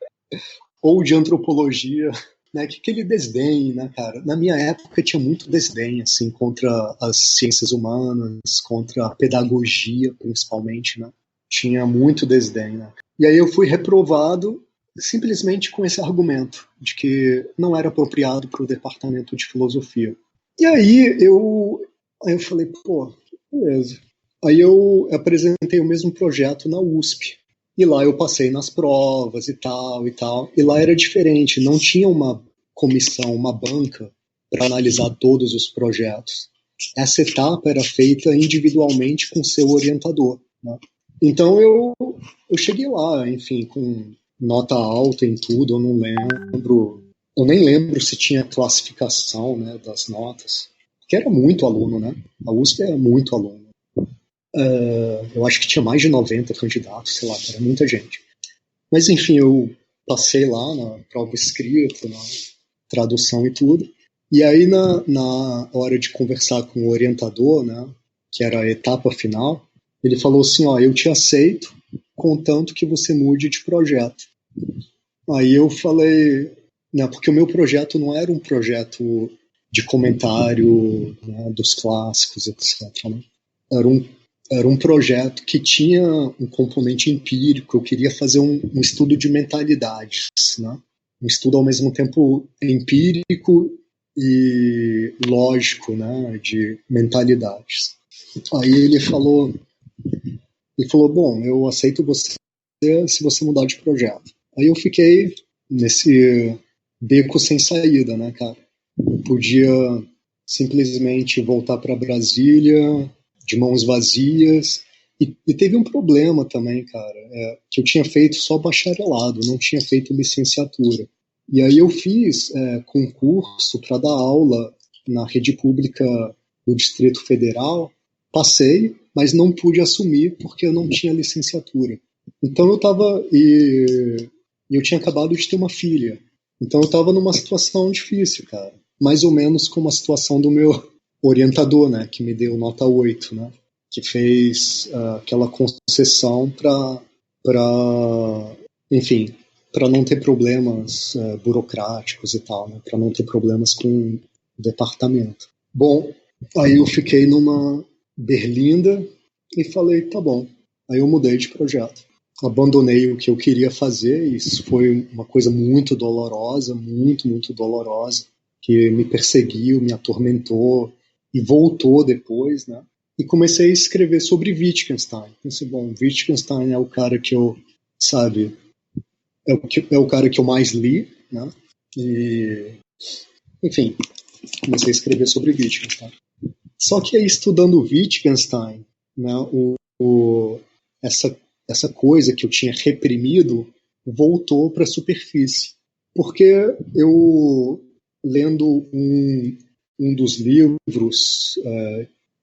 Ou de antropologia, né? Que aquele desdém, né, cara? Na minha época tinha muito desdém, assim, contra as ciências humanas, contra a pedagogia, principalmente, né? Tinha muito desdém, né? E aí eu fui reprovado simplesmente com esse argumento de que não era apropriado para o departamento de filosofia. E aí eu falei, pô, beleza. Aí eu apresentei o mesmo projeto na USP. E lá eu passei nas provas e tal. E lá era diferente, não tinha uma comissão, uma banca para analisar todos os projetos. Essa etapa era feita individualmente com seu orientador, né? Então eu cheguei lá, enfim, com nota alta em tudo, eu não lembro. Eu nem lembro se tinha classificação, né, das notas. Que era muito aluno, né? A USP era muito aluno. Eu acho que tinha mais de 90 candidatos, sei lá, era muita gente. Mas enfim, eu passei lá na prova escrita, na tradução e tudo. E aí na hora de conversar com o orientador, né, que era a etapa final, ele falou assim, ó, eu te aceito, contanto que você mude de projeto. Aí eu falei, né, porque o meu projeto não era um projeto de comentário, né, dos clássicos, etc. Né? Era um projeto que tinha um componente empírico. Eu queria fazer um estudo de mentalidades, né? Um estudo ao mesmo tempo empírico e lógico, né, de mentalidades. Aí ele falou, bom, eu aceito você se você mudar de projeto. Aí eu fiquei nesse beco sem saída, né, cara? Eu podia simplesmente voltar para Brasília de mãos vazias. E teve um problema também, cara, que eu tinha feito só bacharelado, não tinha feito licenciatura. E aí eu fiz concurso para dar aula na rede pública do Distrito Federal, passei, mas não pude assumir porque eu não tinha licenciatura. Então eu estava e eu tinha acabado de ter uma filha. Então eu estava numa situação difícil, cara. Mais ou menos como a situação do meu orientador, né, que me deu nota 8, né, que fez aquela concessão para enfim, para não ter problemas burocráticos e tal, né, para não ter problemas com o departamento. Bom, aí eu fiquei numa berlinda e falei, tá bom. Aí eu mudei de projeto. Abandonei o que eu queria fazer, e isso foi uma coisa muito dolorosa, muito dolorosa, que me perseguiu, me atormentou e voltou depois, né? E comecei a escrever sobre Wittgenstein. Pensei, bom, Wittgenstein é o cara que eu, sabe, é o cara que eu mais li, né? E, enfim, comecei a escrever sobre Wittgenstein. Só que aí, estudando Wittgenstein, né, essa coisa que eu tinha reprimido voltou para a superfície. Porque eu, lendo um dos livros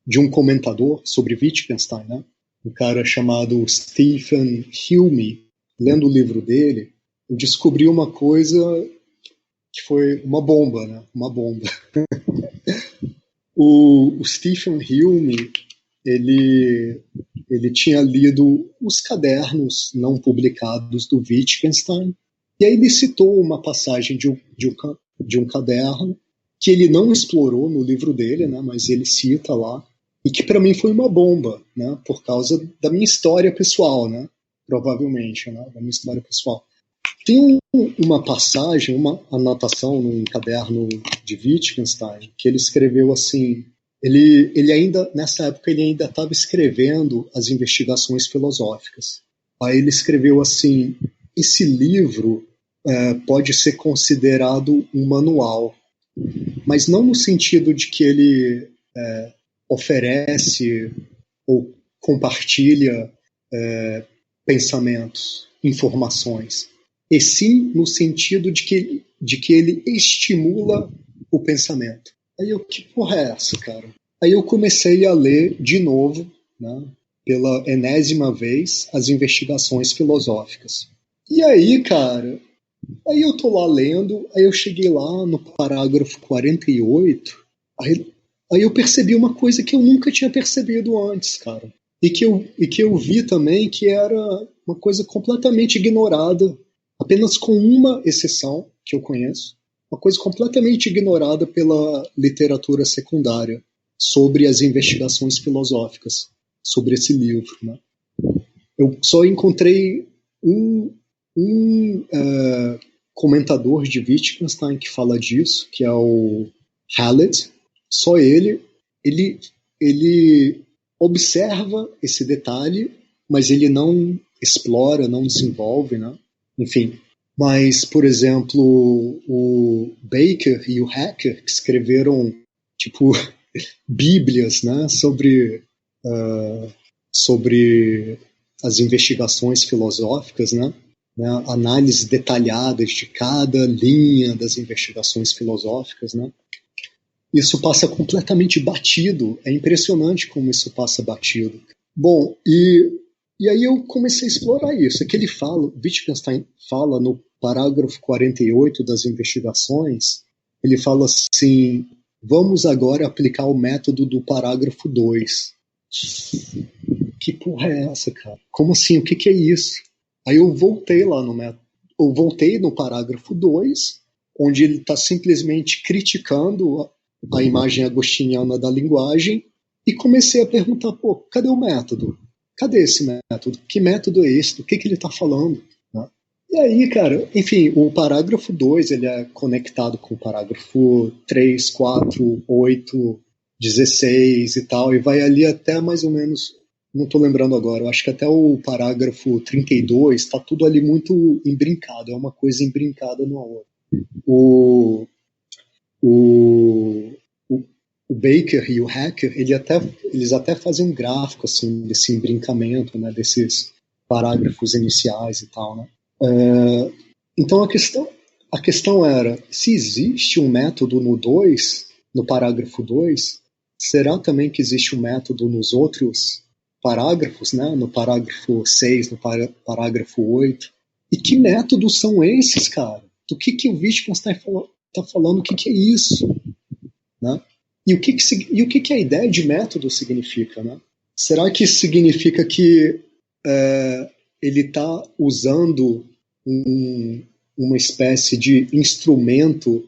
de um comentador sobre Wittgenstein, né, um cara chamado Stephen Hume, lendo o livro dele, eu descobri uma coisa que foi uma bomba, né, uma bomba. O Stephen Hume, ele tinha lido os cadernos não publicados do Wittgenstein, e aí ele citou uma passagem de um caderno que ele não explorou no livro dele, né, mas ele cita lá, e que para mim foi uma bomba, né, por causa da minha história pessoal, né, provavelmente, né, da minha história pessoal. Tem uma passagem, uma anotação num caderno de Wittgenstein, que ele escreveu assim, ele ainda, nessa época, ele ainda estava escrevendo as investigações filosóficas. Aí ele escreveu assim, esse livro pode ser considerado um manual, mas não no sentido de que ele oferece ou compartilha pensamentos, informações, e sim no sentido de que ele estimula o pensamento. Aí eu, que porra é essa, cara? Aí eu comecei a ler de novo, né, pela enésima vez, as investigações filosóficas. E aí, cara, aí eu tô lá lendo, aí eu cheguei lá no parágrafo 48, aí eu percebi uma coisa que eu nunca tinha percebido antes, cara. E que eu vi também que era uma coisa completamente ignorada, apenas com uma exceção que eu conheço, uma coisa completamente ignorada pela literatura secundária sobre as investigações filosóficas, sobre esse livro, né? Eu só encontrei um comentador de Wittgenstein que fala disso, que é o Hallett. Só ele observa esse detalhe, mas ele não explora, não desenvolve, né? Enfim. Mas, por exemplo, o Baker e o Hacker, que escreveram, tipo, bíblias, né, sobre as investigações filosóficas, né, análises detalhadas de cada linha das investigações filosóficas, né. Isso passa completamente batido. É impressionante como isso passa batido. Bom, e aí eu comecei a explorar isso. É que ele fala, Wittgenstein fala no parágrafo 48 das investigações, ele fala assim, vamos agora aplicar o método do parágrafo 2. que porra é essa, cara? Como assim? O que é isso? Aí eu voltei lá no método. Eu voltei no parágrafo 2, onde ele está simplesmente criticando a imagem agostiniana da linguagem, e comecei a perguntar, pô, cadê o método? Cadê esse método? Que método é esse? Do que ele está falando? Né? E aí, cara, enfim, o parágrafo 2 ele é conectado com o parágrafo 3, 4, 8, 16 e tal, e vai ali até mais ou menos, não estou lembrando agora, eu acho que até o parágrafo 32 está tudo ali muito embrincado, é uma coisa embrincada no outra. O Baker e o Hacker, eles até fazem um gráfico assim, desse embrincamento, né, desses parágrafos iniciais e tal. Né? Então a questão era, se existe um método no 2, no parágrafo 2, será também que existe um método nos outros parágrafos, né? No parágrafo 6, no parágrafo 8? E que métodos são esses, cara? Do que o Wittgenstein está falando? O que é isso? Né? E o que a ideia de método significa? Né? Será que isso significa que ele está usando uma espécie de instrumento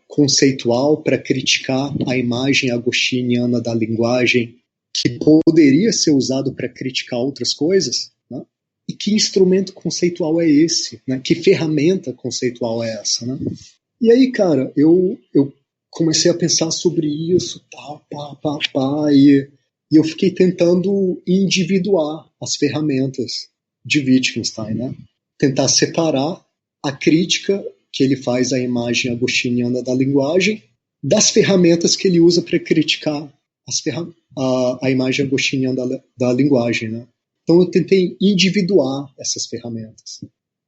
conceitual para criticar a imagem agostiniana da linguagem que poderia ser usado para criticar outras coisas? Né? E que instrumento conceitual é esse? Né? Que ferramenta conceitual é essa? Né? E aí, cara, eu comecei a pensar sobre isso, e eu fiquei tentando individuar as ferramentas de Wittgenstein, né? Tentar separar a crítica que ele faz à imagem agostiniana da linguagem das ferramentas que ele usa para criticar a imagem agostiniana da linguagem, né? Então eu tentei individuar essas ferramentas.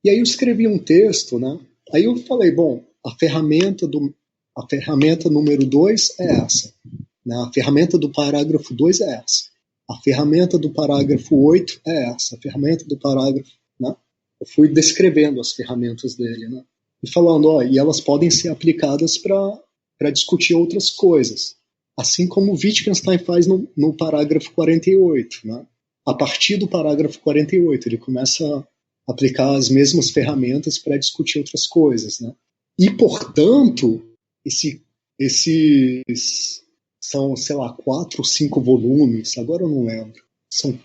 E aí eu escrevi um texto, né? Aí eu falei, bom, a ferramenta número 2 é essa. Né? A ferramenta do parágrafo 2 é essa. A ferramenta do parágrafo 8 é essa. A ferramenta do parágrafo... Né? Eu fui descrevendo as ferramentas dele. Né? E falando, e elas podem ser aplicadas para discutir outras coisas. Assim como Wittgenstein faz no parágrafo 48. Né? A partir do parágrafo 48, ele começa a aplicar as mesmas ferramentas para discutir outras coisas. Né? E, portanto, esses são, sei lá, 4 ou 5 volumes, agora eu não lembro. Acho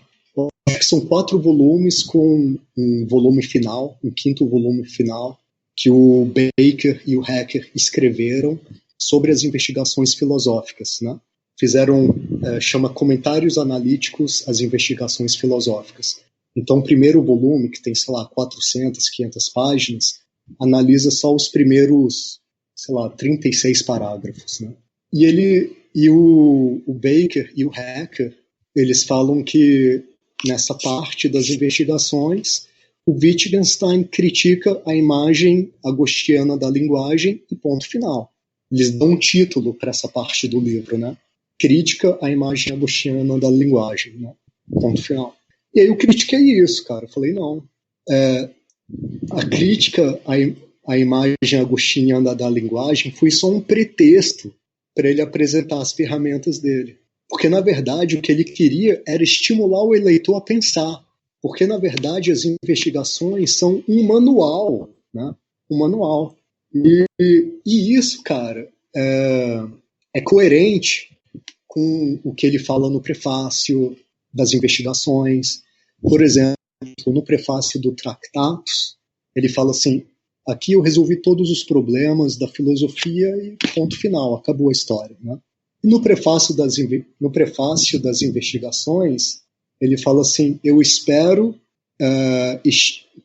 que são 4 volumes com um volume final, um 5º volume final, que o Baker e o Hacker escreveram sobre as investigações filosóficas. Né? Fizeram, chama Comentários Analíticos às Investigações Filosóficas. Então, o primeiro volume, que tem, sei lá, 400, 500 páginas, analisa só os primeiros, sei lá, 36 parágrafos. Né? E o Baker e o Hacker, eles falam que nessa parte das investigações, o Wittgenstein critica a imagem agostiana da linguagem e ponto final. Eles dão um título para essa parte do livro, né? Crítica à imagem agostiana da linguagem, né? Ponto final. E aí eu critiquei isso, cara. Eu falei, não. A crítica à imagem agostiniana da linguagem foi só um pretexto para ele apresentar as ferramentas dele. Porque, na verdade, o que ele queria era estimular o eleitor a pensar. Porque, na verdade, as investigações são um manual, né? Um manual. E isso, cara, é coerente com o que ele fala no prefácio das investigações. Por exemplo, no prefácio do Tractatus, ele fala assim, aqui eu resolvi todos os problemas da filosofia e ponto final, acabou a história. Né? E no prefácio das investigações, ele fala assim, eu espero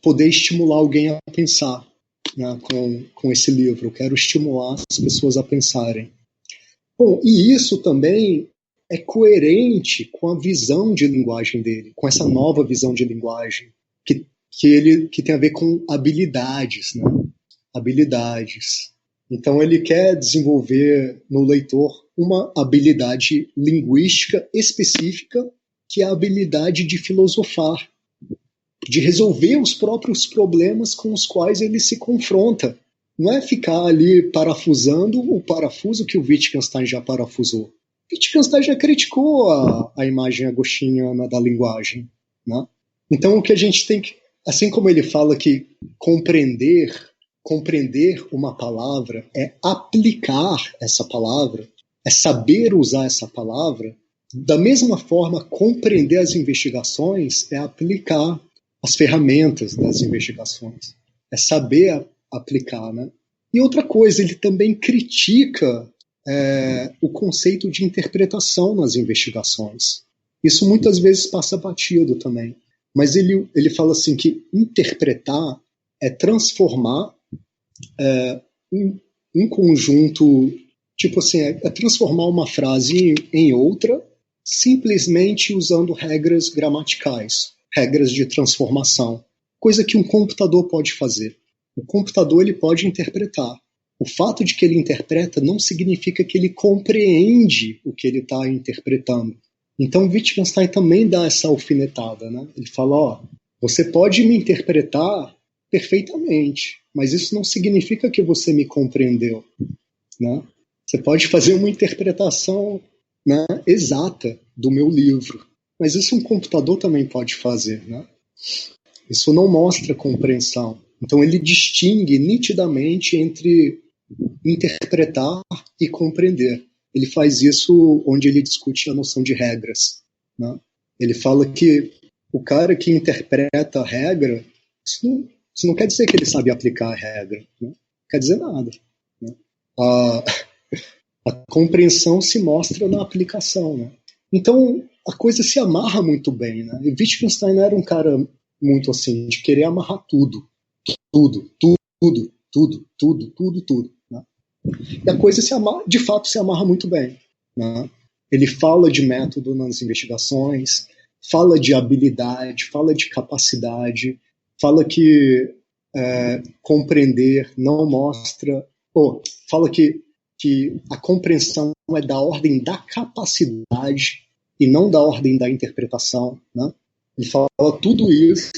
poder estimular alguém a pensar, né, com esse livro, eu quero estimular as pessoas a pensarem. Bom, e isso também é coerente com a visão de linguagem dele, com essa nova visão de linguagem, que tem a ver com habilidades, né? Habilidades. Então ele quer desenvolver no leitor uma habilidade linguística específica, que é a habilidade de filosofar, de resolver os próprios problemas com os quais ele se confronta. Não é ficar ali parafusando o parafuso que o Wittgenstein já parafusou. Wittgenstein já criticou a imagem agostiniana da linguagem, né? Então, o que a gente tem que, assim como ele fala que compreender uma palavra é aplicar essa palavra, é saber usar essa palavra, da mesma forma, compreender as investigações é aplicar as ferramentas das investigações, é saber aplicar, né? E outra coisa, ele também critica o conceito de interpretação nas investigações. Isso muitas vezes passa batido também. Mas ele fala assim que interpretar é transformar um conjunto, tipo assim, é transformar uma frase em outra, simplesmente usando regras gramaticais, regras de transformação, coisa que um computador pode fazer. O computador ele pode interpretar. O fato de que ele interpreta não significa que ele compreende o que ele está interpretando. Então Wittgenstein também dá essa alfinetada, né? Ele fala, ó, você pode me interpretar perfeitamente, mas isso não significa que você me compreendeu, né? Você pode fazer uma interpretação, né, exata do meu livro, mas isso um computador também pode fazer, né? Isso não mostra compreensão. Então ele distingue nitidamente entre interpretar e compreender. Ele faz isso onde ele discute a noção de regras, né? Ele fala que o cara que interpreta a regra, isso não quer dizer que ele sabe aplicar a regra, né? Não quer dizer nada, né? A compreensão se mostra na aplicação, né? Então a coisa se amarra muito bem, né? E Wittgenstein era um cara muito assim, de querer amarrar tudo, né? E a coisa de fato se amarra muito bem, né? Ele fala de método nas investigações, fala de habilidade, fala de capacidade, fala que compreender não mostra, fala que a compreensão é da ordem da capacidade e não da ordem da interpretação, né? Ele fala tudo isso,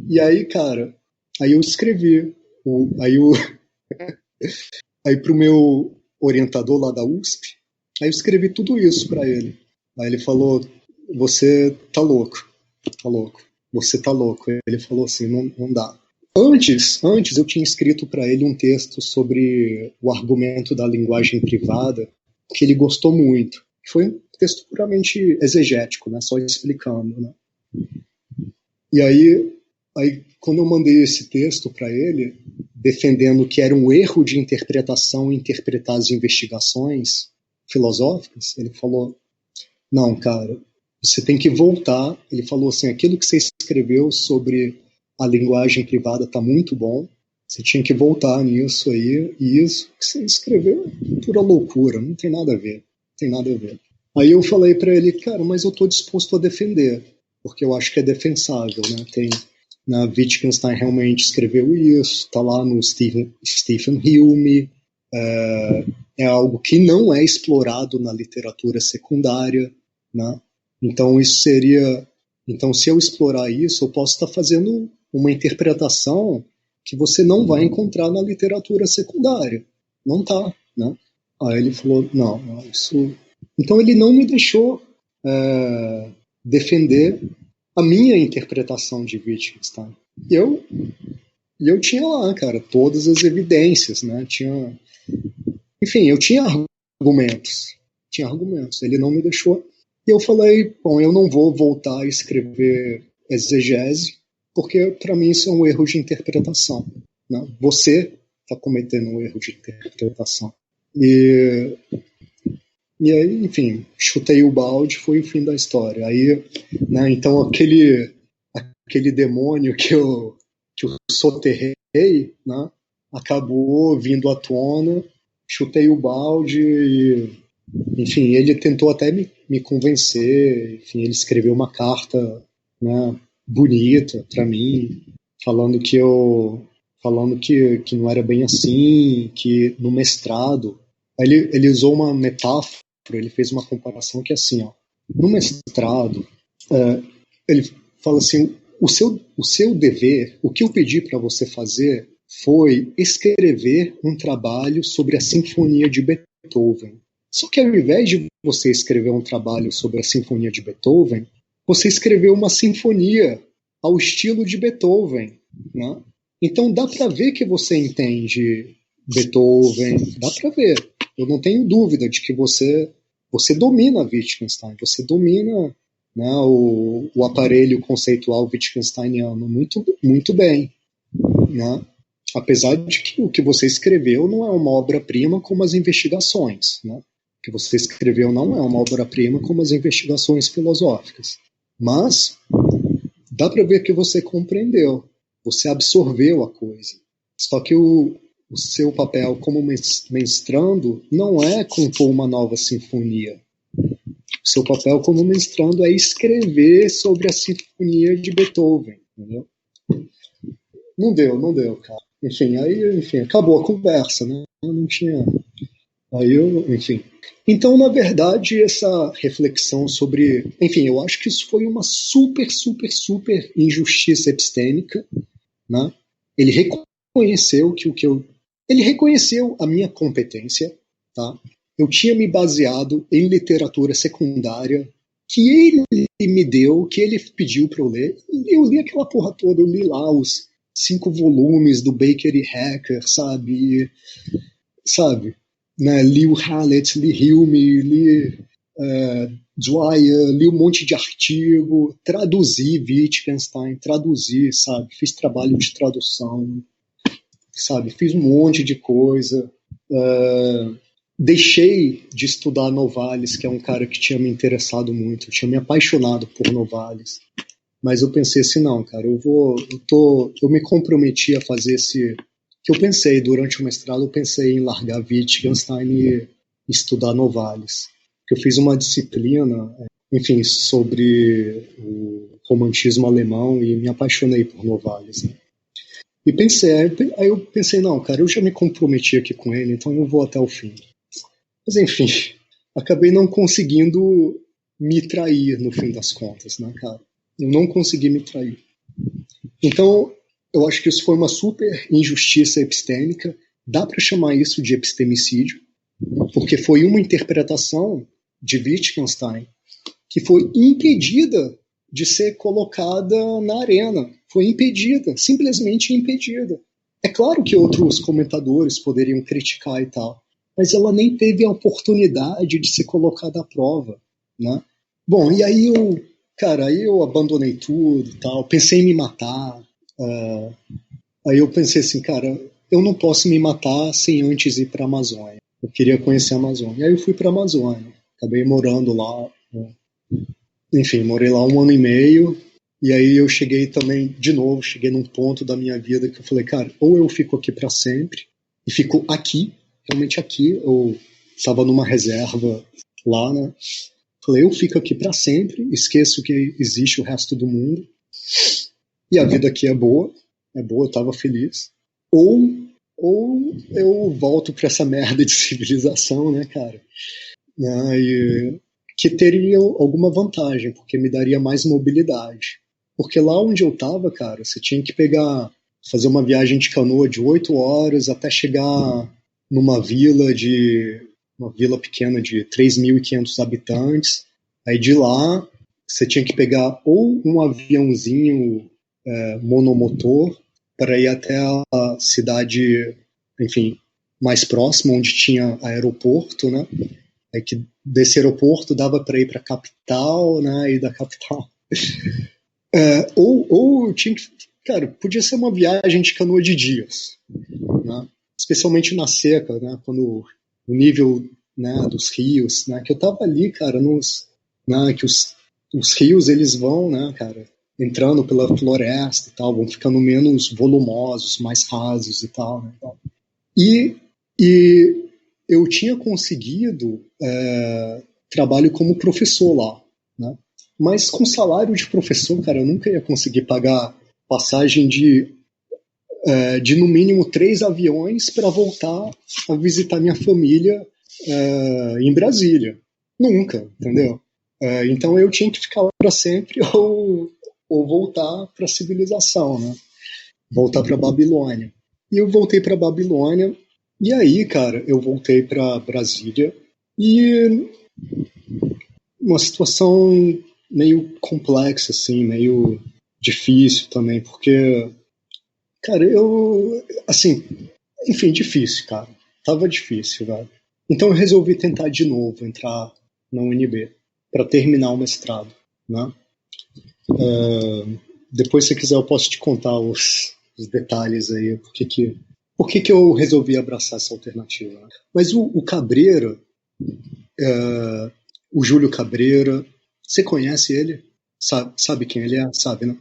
e aí, cara, aí eu escrevi, aí pro meu orientador lá da USP, aí eu escrevi tudo isso para ele. Aí ele falou, você tá louco, você tá louco. Ele falou assim, não dá. Antes eu tinha escrito para ele um texto sobre o argumento da linguagem privada, que ele gostou muito. Foi um texto puramente exegético, né, só explicando, né? E aí quando eu mandei esse texto para ele, defendendo que era um erro de interpretação interpretar as investigações filosóficas, ele falou, não, cara, você tem que voltar. Ele falou assim, aquilo que você escreveu sobre a linguagem privada está muito bom, você tinha que voltar nisso aí, e isso que você escreveu é pura loucura, não tem nada a ver, Aí eu falei para ele, cara, mas eu estou disposto a defender, porque eu acho que é defensável, né? Na Wittgenstein realmente escreveu isso, está lá no Stephen Hume, é algo que não é explorado na literatura secundária, né? Então se eu explorar isso, eu posso estar fazendo uma interpretação que você não vai encontrar na literatura secundária. Não tá, né? Aí ele falou, não, isso... Então ele não me deixou defender a minha interpretação de Wittgenstein. E eu tinha lá, cara, todas as evidências, né? Enfim, eu tinha argumentos. Ele não me deixou. E eu falei, bom, eu não vou voltar a escrever exegese, porque para mim isso é um erro de interpretação, né? Você está cometendo um erro de interpretação. E aí, enfim, chutei o balde, foi o fim da história. Aí, né, então aquele demônio que eu soterrei, né, acabou vindo à tona, chutei o balde e, enfim, ele tentou até me convencer, enfim, ele escreveu uma carta, né, bonita para mim, falando que não era bem assim, que no mestrado, ele usou uma metáfora, ele fez uma comparação que é assim, ó, no mestrado, ele fala assim, o seu dever, o que eu pedi para você fazer foi escrever um trabalho sobre a Sinfonia de Beethoven. Só que ao invés de você escrever um trabalho sobre a Sinfonia de Beethoven, você escreveu uma sinfonia ao estilo de Beethoven, né? Então dá para ver que você entende Beethoven, dá para ver. Eu não tenho dúvida de que você domina Wittgenstein, você domina, né, o aparelho conceitual wittgensteiniano muito, muito bem, né? Apesar de que o que você escreveu não é uma obra-prima como as investigações, né? O que você escreveu não é uma obra-prima como as investigações filosóficas. Mas dá para ver que você compreendeu, você absorveu a coisa. Só que o seu papel como mestrando não é compor uma nova sinfonia. O seu papel como mestrando é escrever sobre a Sinfonia de Beethoven, entendeu? Não deu, cara. Enfim, acabou a conversa, né? Eu não tinha... enfim. Então, na verdade, essa reflexão sobre... Enfim, eu acho que isso foi uma super, super, super injustiça epistêmica, né? Ele reconheceu ele reconheceu a minha competência, tá? Eu tinha me baseado em literatura secundária que ele me deu, que ele pediu para eu ler. E eu li aquela porra toda, eu li lá os 5 volumes do Baker e Hacker, sabe? Né? Li o Hallett, li Hume, li Dwyer, li um monte de artigo, traduzi Wittgenstein, sabe? Fiz trabalho de tradução, sabe? Fiz um monte de coisa. Deixei de estudar Novalis, que é um cara que tinha me interessado muito, eu tinha me apaixonado por Novalis. Mas eu pensei assim, não, cara, eu me comprometi a fazer esse... Que eu pensei, durante o mestrado, eu pensei em largar Wittgenstein e estudar Novalis. Eu fiz uma disciplina, enfim, sobre o romantismo alemão e me apaixonei por Novalis, né? E aí eu pensei, não, cara, eu já me comprometi aqui com ele, então eu vou até o fim. Mas enfim, acabei não conseguindo me trair no fim das contas, né, cara? Eu não consegui me trair. Então, eu acho que isso foi uma super injustiça epistêmica. Dá para chamar isso de epistemicídio, porque foi uma interpretação de Wittgenstein que foi impedida de ser colocada na arena. Foi impedida, simplesmente impedida. É claro que outros comentadores poderiam criticar e tal, mas ela nem teve a oportunidade de ser colocada à prova, né? Bom, e aí eu abandonei tudo e tal, pensei em me matar. Aí eu pensei assim, cara, eu não posso me matar sem antes ir para a Amazônia. Eu queria conhecer a Amazônia. Aí eu fui para a Amazônia, acabei morando lá. Enfim, morei lá 1 ano e meio. E aí eu cheguei também, de novo, cheguei num ponto da minha vida que eu falei, cara, ou eu fico aqui para sempre, e fico aqui, realmente aqui. Eu estava numa reserva lá, né? Falei, eu fico aqui para sempre, esqueço que existe o resto do mundo, e a vida aqui é boa, eu estava feliz. Ou eu volto para essa merda de civilização, né, cara? E que teria alguma vantagem, porque me daria mais mobilidade. Porque lá onde eu estava, cara, você tinha que fazer uma viagem de canoa de 8 horas até chegar numa uma vila pequena de 3.500 habitantes. Aí de lá, você tinha que pegar ou um aviãozinho monomotor para ir até a cidade, enfim, mais próxima, onde tinha aeroporto, né? Aí que desse aeroporto dava para ir para a capital, né? E da capital... ou eu tinha que... Cara, podia ser uma viagem de canoa de dias, né? Especialmente na seca, né? Quando o nível, né, dos rios, né? Que eu tava ali, cara, né, que os rios, eles vão, né, cara, entrando pela floresta e tal, vão ficando menos volumosos, mais rasos e tal, né? E eu tinha conseguido trabalho como professor lá, né? Mas com salário de professor, cara, eu nunca ia conseguir pagar passagem de no mínimo 3 aviões para voltar a visitar minha família em Brasília. Nunca, entendeu? Então eu tinha que ficar lá para sempre ou voltar para a civilização, né? Voltar para Babilônia. E eu voltei para Babilônia. E aí, cara, eu voltei para Brasília. E uma situação meio complexa, assim, meio difícil também, porque, cara, assim, enfim, difícil, cara. Tava difícil, velho. Então eu resolvi tentar de novo entrar na UNB para terminar o mestrado, né? Depois, se quiser, eu posso te contar os detalhes aí, por que eu resolvi abraçar essa alternativa. Né? Mas o Cabreira, o Júlio Cabreira, você conhece ele? Sabe quem ele é? Sabe, né?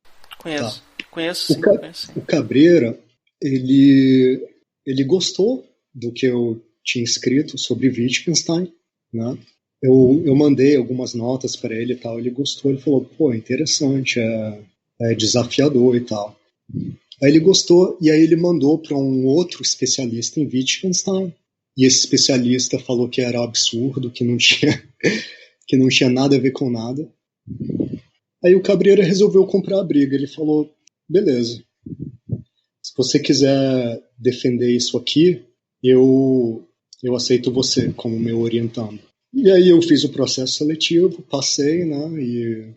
Tá. Conheço. Conheço O, sim, Ca- conheço sim. o Cabreira, ele gostou do que eu tinha escrito sobre Wittgenstein, né? Eu mandei algumas notas para ele e tal, ele gostou, ele falou, pô, interessante, é desafiador e tal. Aí ele gostou e aí ele mandou para um outro especialista em Wittgenstein, e esse especialista falou que era absurdo, que não tinha nada a ver com nada. Aí o Cabreira resolveu comprar a briga, ele falou, beleza, se você quiser defender isso aqui, eu aceito você como meu orientando. E aí eu fiz o processo seletivo, passei, né,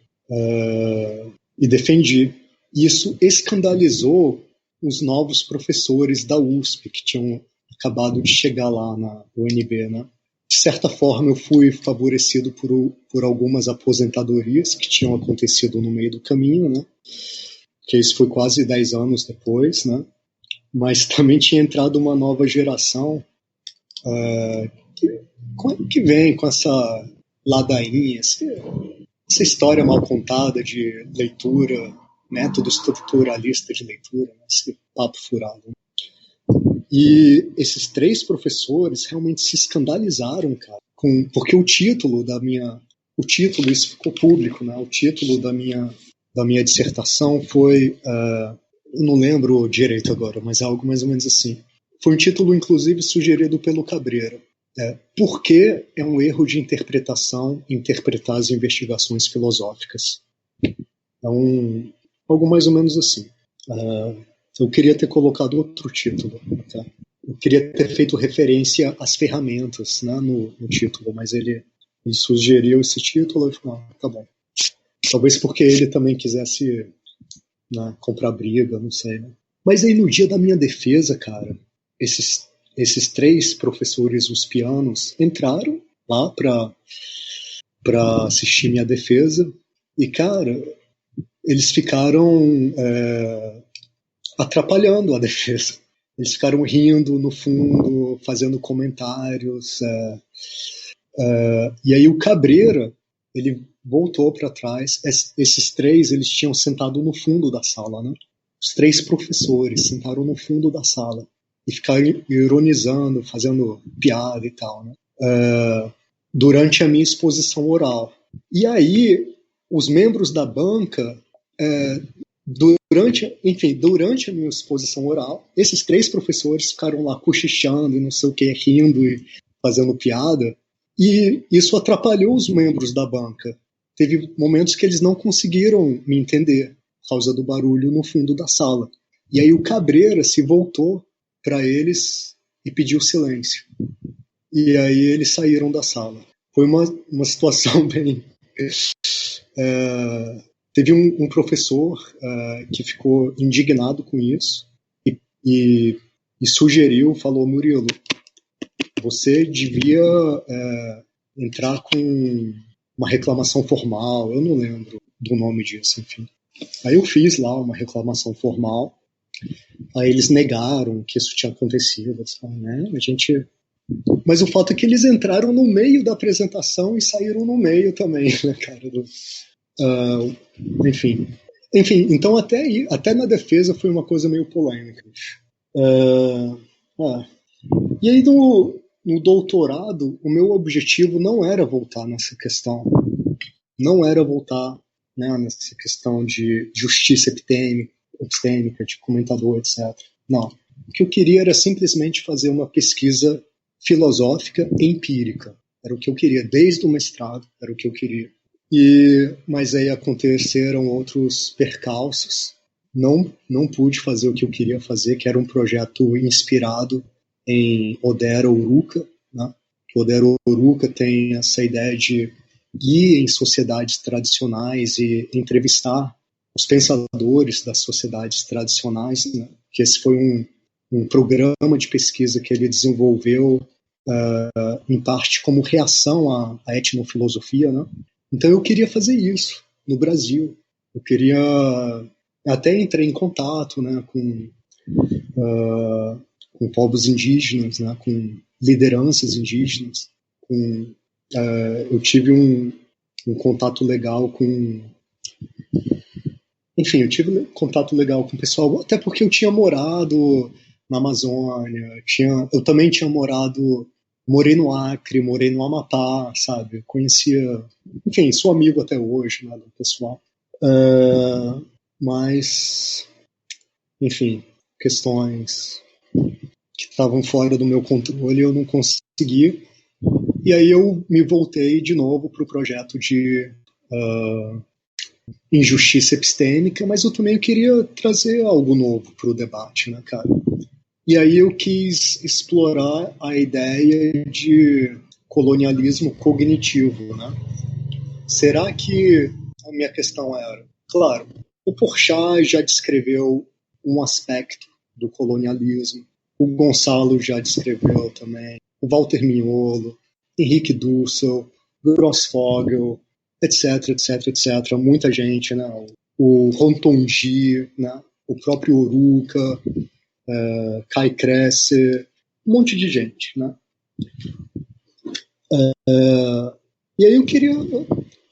e defendi. Isso escandalizou os novos professores da USP, que tinham acabado de chegar lá na UNB, né. De certa forma, eu fui favorecido por algumas aposentadorias que tinham acontecido no meio do caminho, né, que isso foi quase 10 anos depois, né, mas também tinha entrado uma nova geração que vem com essa ladainha, essa história mal contada de leitura, método estruturalista de leitura, né, esse papo furado. E esses três professores realmente se escandalizaram, cara, porque o título, isso ficou público, né? O título da minha dissertação foi, eu não lembro direito agora, mas é algo mais ou menos assim. Foi um título, inclusive, sugerido pelo Cabreira. Por que é um erro de interpretação interpretar as investigações filosóficas? Então, algo mais ou menos assim. Eu queria ter colocado outro título. Tá? Eu queria ter feito referência às ferramentas, né, no título, mas ele sugeriu esse título e falei, tá bom. Talvez porque ele também quisesse, né, comprar briga, não sei. Né? Mas aí no dia da minha defesa, cara, esses três professores uspianos entraram lá para assistir minha defesa e, cara, eles ficaram atrapalhando a defesa. Eles ficaram rindo no fundo, fazendo comentários. E aí o Cabreira, ele voltou para trás. Esses três, eles tinham sentado no fundo da sala, né? Os três professores sentaram no fundo da sala e ficaram ironizando, fazendo piada e tal, né? Durante a minha exposição oral. E aí, os membros da banca, durante a minha exposição oral, esses três professores ficaram lá cochichando e não sei o que, rindo e fazendo piada, e isso atrapalhou os membros da banca. Teve momentos que eles não conseguiram me entender por causa do barulho no fundo da sala. E aí o Cabreira se voltou para eles e pediu silêncio. E aí eles saíram da sala. Foi uma situação bem... teve um professor que ficou indignado com isso e sugeriu, falou, Murilo, você devia entrar com uma reclamação formal, eu não lembro do nome disso, enfim. Aí eu fiz lá uma reclamação formal, aí eles negaram que isso tinha acontecido, assim, né? Mas o fato é que eles entraram no meio da apresentação e saíram no meio também, né, cara? Enfim, então até na defesa foi uma coisa meio polêmica. E aí no doutorado, o meu objetivo não era voltar nessa questão. Não era voltar, né, nessa questão de justiça epistêmica, de comentador, etc. Não. O que eu queria era simplesmente fazer uma pesquisa filosófica empírica. Era o que eu queria, desde o mestrado, era o que eu queria. Mas aí aconteceram outros percalços. Não pude fazer o que eu queria fazer, que era um projeto inspirado em Odera Uruca, né, que o Odair Oruka tem essa ideia de ir em sociedades tradicionais e entrevistar os pensadores das sociedades tradicionais, né? Que esse foi um programa de pesquisa que ele desenvolveu em parte como reação à etnofilosofia, né? Então eu queria fazer isso no Brasil. Eu queria... Até entrei em contato, né, com povos indígenas, né, com lideranças indígenas. Eu tive um contato legal com... Enfim, eu tive contato legal com o pessoal, até porque eu tinha morado na Amazônia, eu também tinha morei no Acre, morei no Amapá, sabe? Eu conhecia, enfim, sou amigo até hoje, né, do pessoal. Mas, enfim, questões que estavam fora do meu controle eu não consegui. E aí eu me voltei de novo para o projeto de injustiça epistêmica, mas eu também queria trazer algo novo para o debate, né, cara? E aí eu quis explorar a ideia de colonialismo cognitivo, né? Será que a minha questão era... Claro, o Porchat já descreveu um aspecto do colonialismo, o Gonçalo já descreveu também, o Walter Mignolo, Henrique Dussel, Grossfogel, etc, etc, etc. Muita gente, né? O Rontongi, né? O próprio Oruka, Kai Kresser, um monte de gente, né? E aí eu queria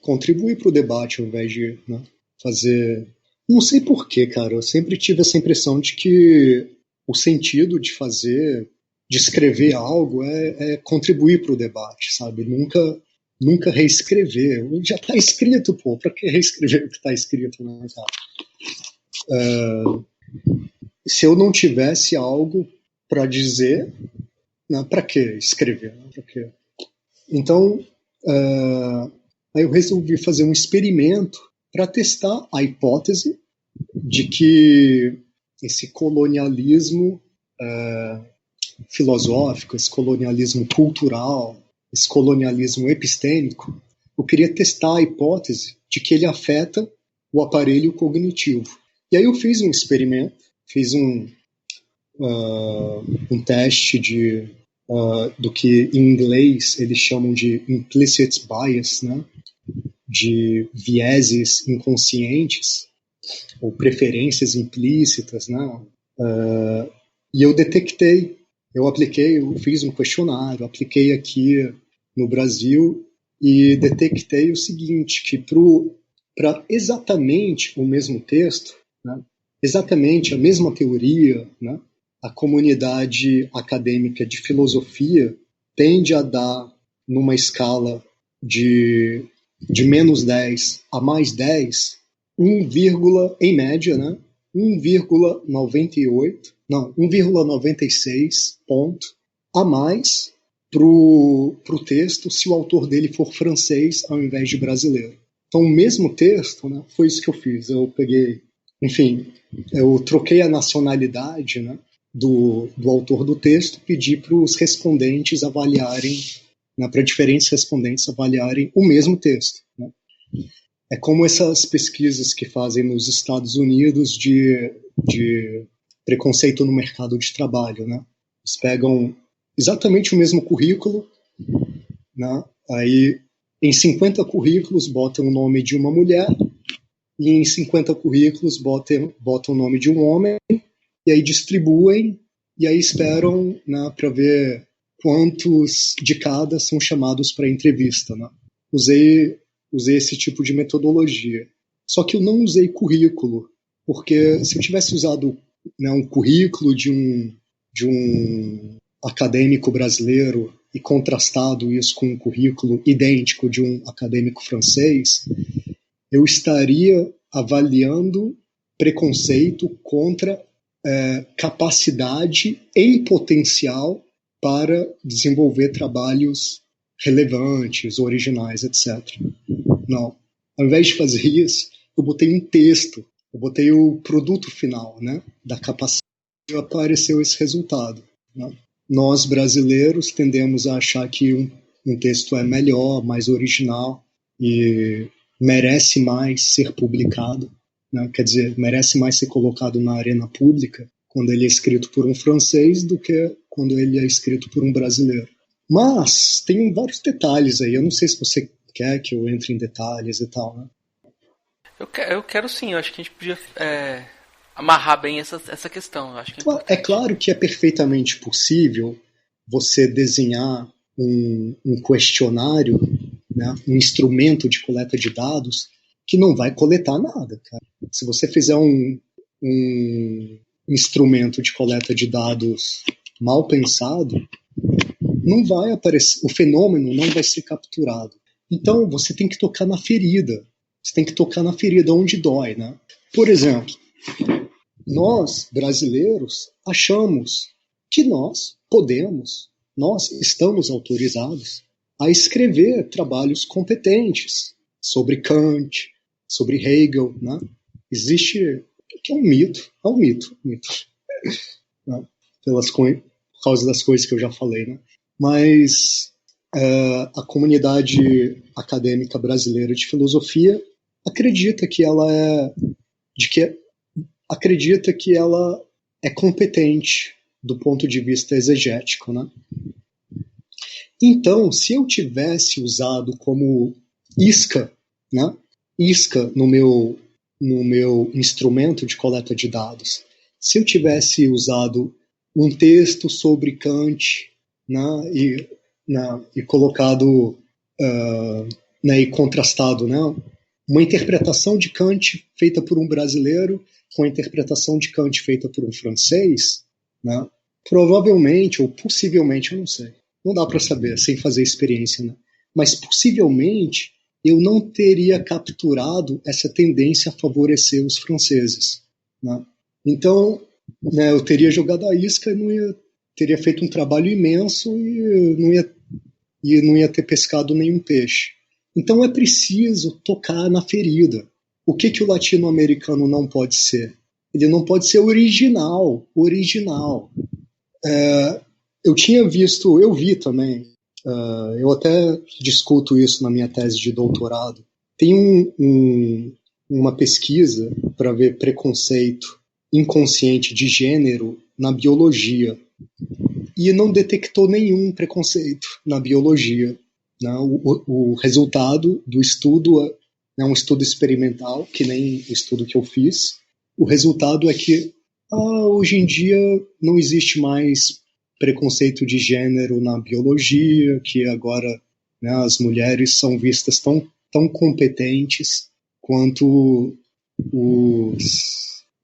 contribuir para o debate ao invés de, né, fazer... Não sei porquê, cara, eu sempre tive essa impressão de que o sentido de escrever algo é contribuir para o debate, sabe? Nunca reescrever. Já está escrito, pô, para que reescrever o que está escrito, né, cara? Se eu não tivesse algo para dizer, né, para que escrever? Né? Pra quê? Então, aí eu resolvi fazer um experimento para testar a hipótese de que esse colonialismo filosófico, esse colonialismo cultural, esse colonialismo epistêmico, eu queria testar a hipótese de que ele afeta o aparelho cognitivo. E aí eu fiz um experimento, fiz um teste do que em inglês eles chamam de implicit bias, né? De vieses inconscientes ou preferências implícitas, né? E eu detectei, eu fiz um questionário, apliquei aqui no Brasil e detectei o seguinte, que para exatamente o mesmo texto, né? Exatamente a mesma teoria, né? A comunidade acadêmica de filosofia tende a dar, numa escala de menos 10 a mais 10, em média, né? 1,96 ponto a mais para o texto se o autor dele for francês ao invés de brasileiro. Então, o mesmo texto, né? Foi isso que eu fiz. Eu peguei, enfim, eu troquei a nacionalidade, né? Do autor do texto, pedi para os respondentes avaliarem, né, para diferentes respondentes avaliarem o mesmo texto. Né? É como essas pesquisas que fazem nos Estados Unidos de preconceito no mercado de trabalho. Né? Eles pegam exatamente o mesmo currículo, né? Aí em 50 currículos botam o nome de uma mulher e em 50 currículos botam o nome de um homem, e aí distribuem, e aí esperam, né, para ver quantos de cada são chamados para entrevista. Né? Usei esse tipo de metodologia. Só que eu não usei currículo, porque se eu tivesse usado, né, um currículo de um acadêmico brasileiro e contrastado isso com um currículo idêntico de um acadêmico francês, eu estaria avaliando preconceito contra capacidade em potencial para desenvolver trabalhos relevantes, originais, etc. Não. Ao invés de fazer isso, eu botei um texto, eu botei o produto final, né, da capacidade, e apareceu esse resultado. Né? nós brasileiros tendemos a achar que um texto é melhor, mais original e merece mais ser publicado, né? Quer dizer, merece mais ser colocado na arena pública quando ele é escrito por um francês do que quando ele é escrito por um brasileiro. Mas tem vários detalhes aí, eu não sei se você quer que eu entre em detalhes e tal, né? Eu quero sim, eu acho que a gente podia amarrar bem essa questão. Eu acho que É claro que é perfeitamente possível você desenhar um questionário, né, um instrumento de coleta de dados que não vai coletar nada, cara. Se você fizer um instrumento de coleta de dados mal pensado, não vai aparecer, o fenômeno não vai ser capturado. Então você tem que tocar na ferida. Você tem que tocar na ferida onde dói, né? Por exemplo, nós, brasileiros, achamos que nós estamos autorizados a escrever trabalhos competentes sobre Kant, sobre Hegel, né? Existe, que é um mito, né? Por causa das coisas que eu já falei, né? Mas a comunidade acadêmica brasileira de filosofia acredita que ela é competente do ponto de vista exegético, né? Então, se eu tivesse usado como isca, né? Isca no meu instrumento de coleta de dados, se eu tivesse usado um texto sobre Kant, né? E colocado e contrastado, né? Uma interpretação de Kant feita por um brasileiro com a interpretação de Kant feita por um francês, né? Provavelmente ou possivelmente, eu não sei, não dá para saber sem fazer experiência, né? Mas possivelmente eu não teria capturado essa tendência a favorecer os franceses, né? Então, né, eu teria jogado a isca e teria feito um trabalho imenso e não ia ter pescado nenhum peixe. Então é preciso tocar na ferida. O que o latino-americano não pode ser? Ele não pode ser original. Eu vi também, eu até discuto isso na minha tese de doutorado. Tem uma pesquisa para ver preconceito inconsciente de gênero na biologia e não detectou nenhum preconceito na biologia. Né? O resultado do estudo é um estudo experimental, que nem o estudo que eu fiz. O resultado é que hoje em dia não existe mais preconceito de gênero na biologia, que agora, né, as mulheres são vistas tão competentes quanto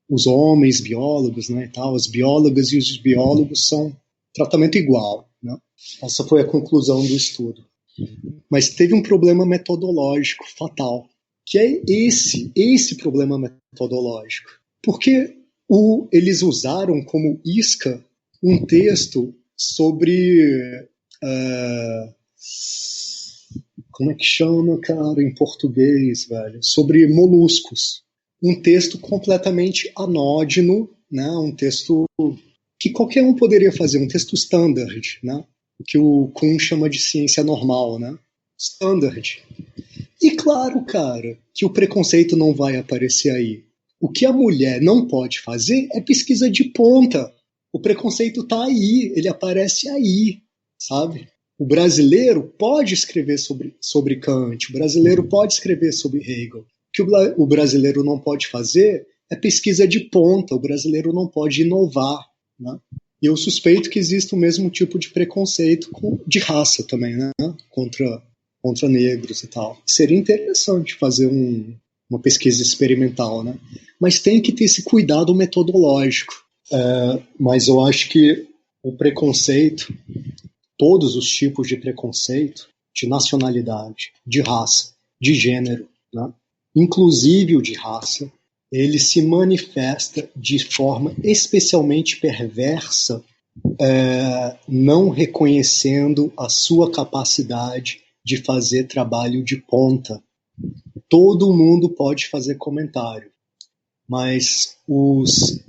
os homens biólogos, né, e tal. As biólogas e os biólogos são tratamento igual, né? Essa foi a conclusão do estudo. Mas teve um problema metodológico fatal, que é esse problema metodológico. Porque eles usaram como isca um texto sobre... como é que chama, cara, em português, velho? Sobre moluscos. Um texto completamente anódino, né? Um texto que qualquer um poderia fazer, um texto standard, né? O que o Kuhn chama de ciência normal, né? Standard. E claro, cara, que o preconceito não vai aparecer aí. O que a mulher não pode fazer é pesquisa de ponta. O preconceito tá aí, ele aparece aí, sabe? O brasileiro pode escrever sobre Kant, o brasileiro pode escrever sobre Hegel. O que o brasileiro não pode fazer é pesquisa de ponta, o brasileiro não pode inovar, né? E eu suspeito que existe o mesmo tipo de preconceito de raça também, né? Contra negros e tal. Seria interessante fazer uma pesquisa experimental, né? Mas tem que ter esse cuidado metodológico. Mas eu acho que o preconceito, todos os tipos de preconceito, de nacionalidade, de raça, de gênero, né? Inclusive o de raça, ele se manifesta de forma especialmente perversa, não reconhecendo a sua capacidade de fazer trabalho de ponta. Todo mundo pode fazer comentário, mas os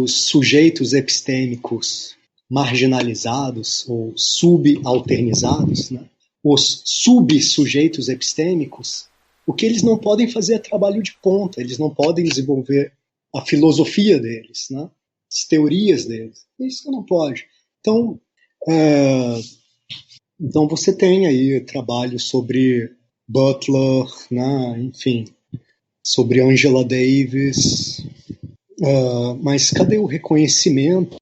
sujeitos epistêmicos marginalizados ou subalternizados, né? Os subsujeitos epistêmicos, o que eles não podem fazer é trabalho de ponta, eles não podem desenvolver a filosofia deles, né? As teorias deles. Isso que não pode. Então, então você tem aí trabalho sobre Butler, né? Enfim, sobre Angela Davis, mas cadê o reconhecimento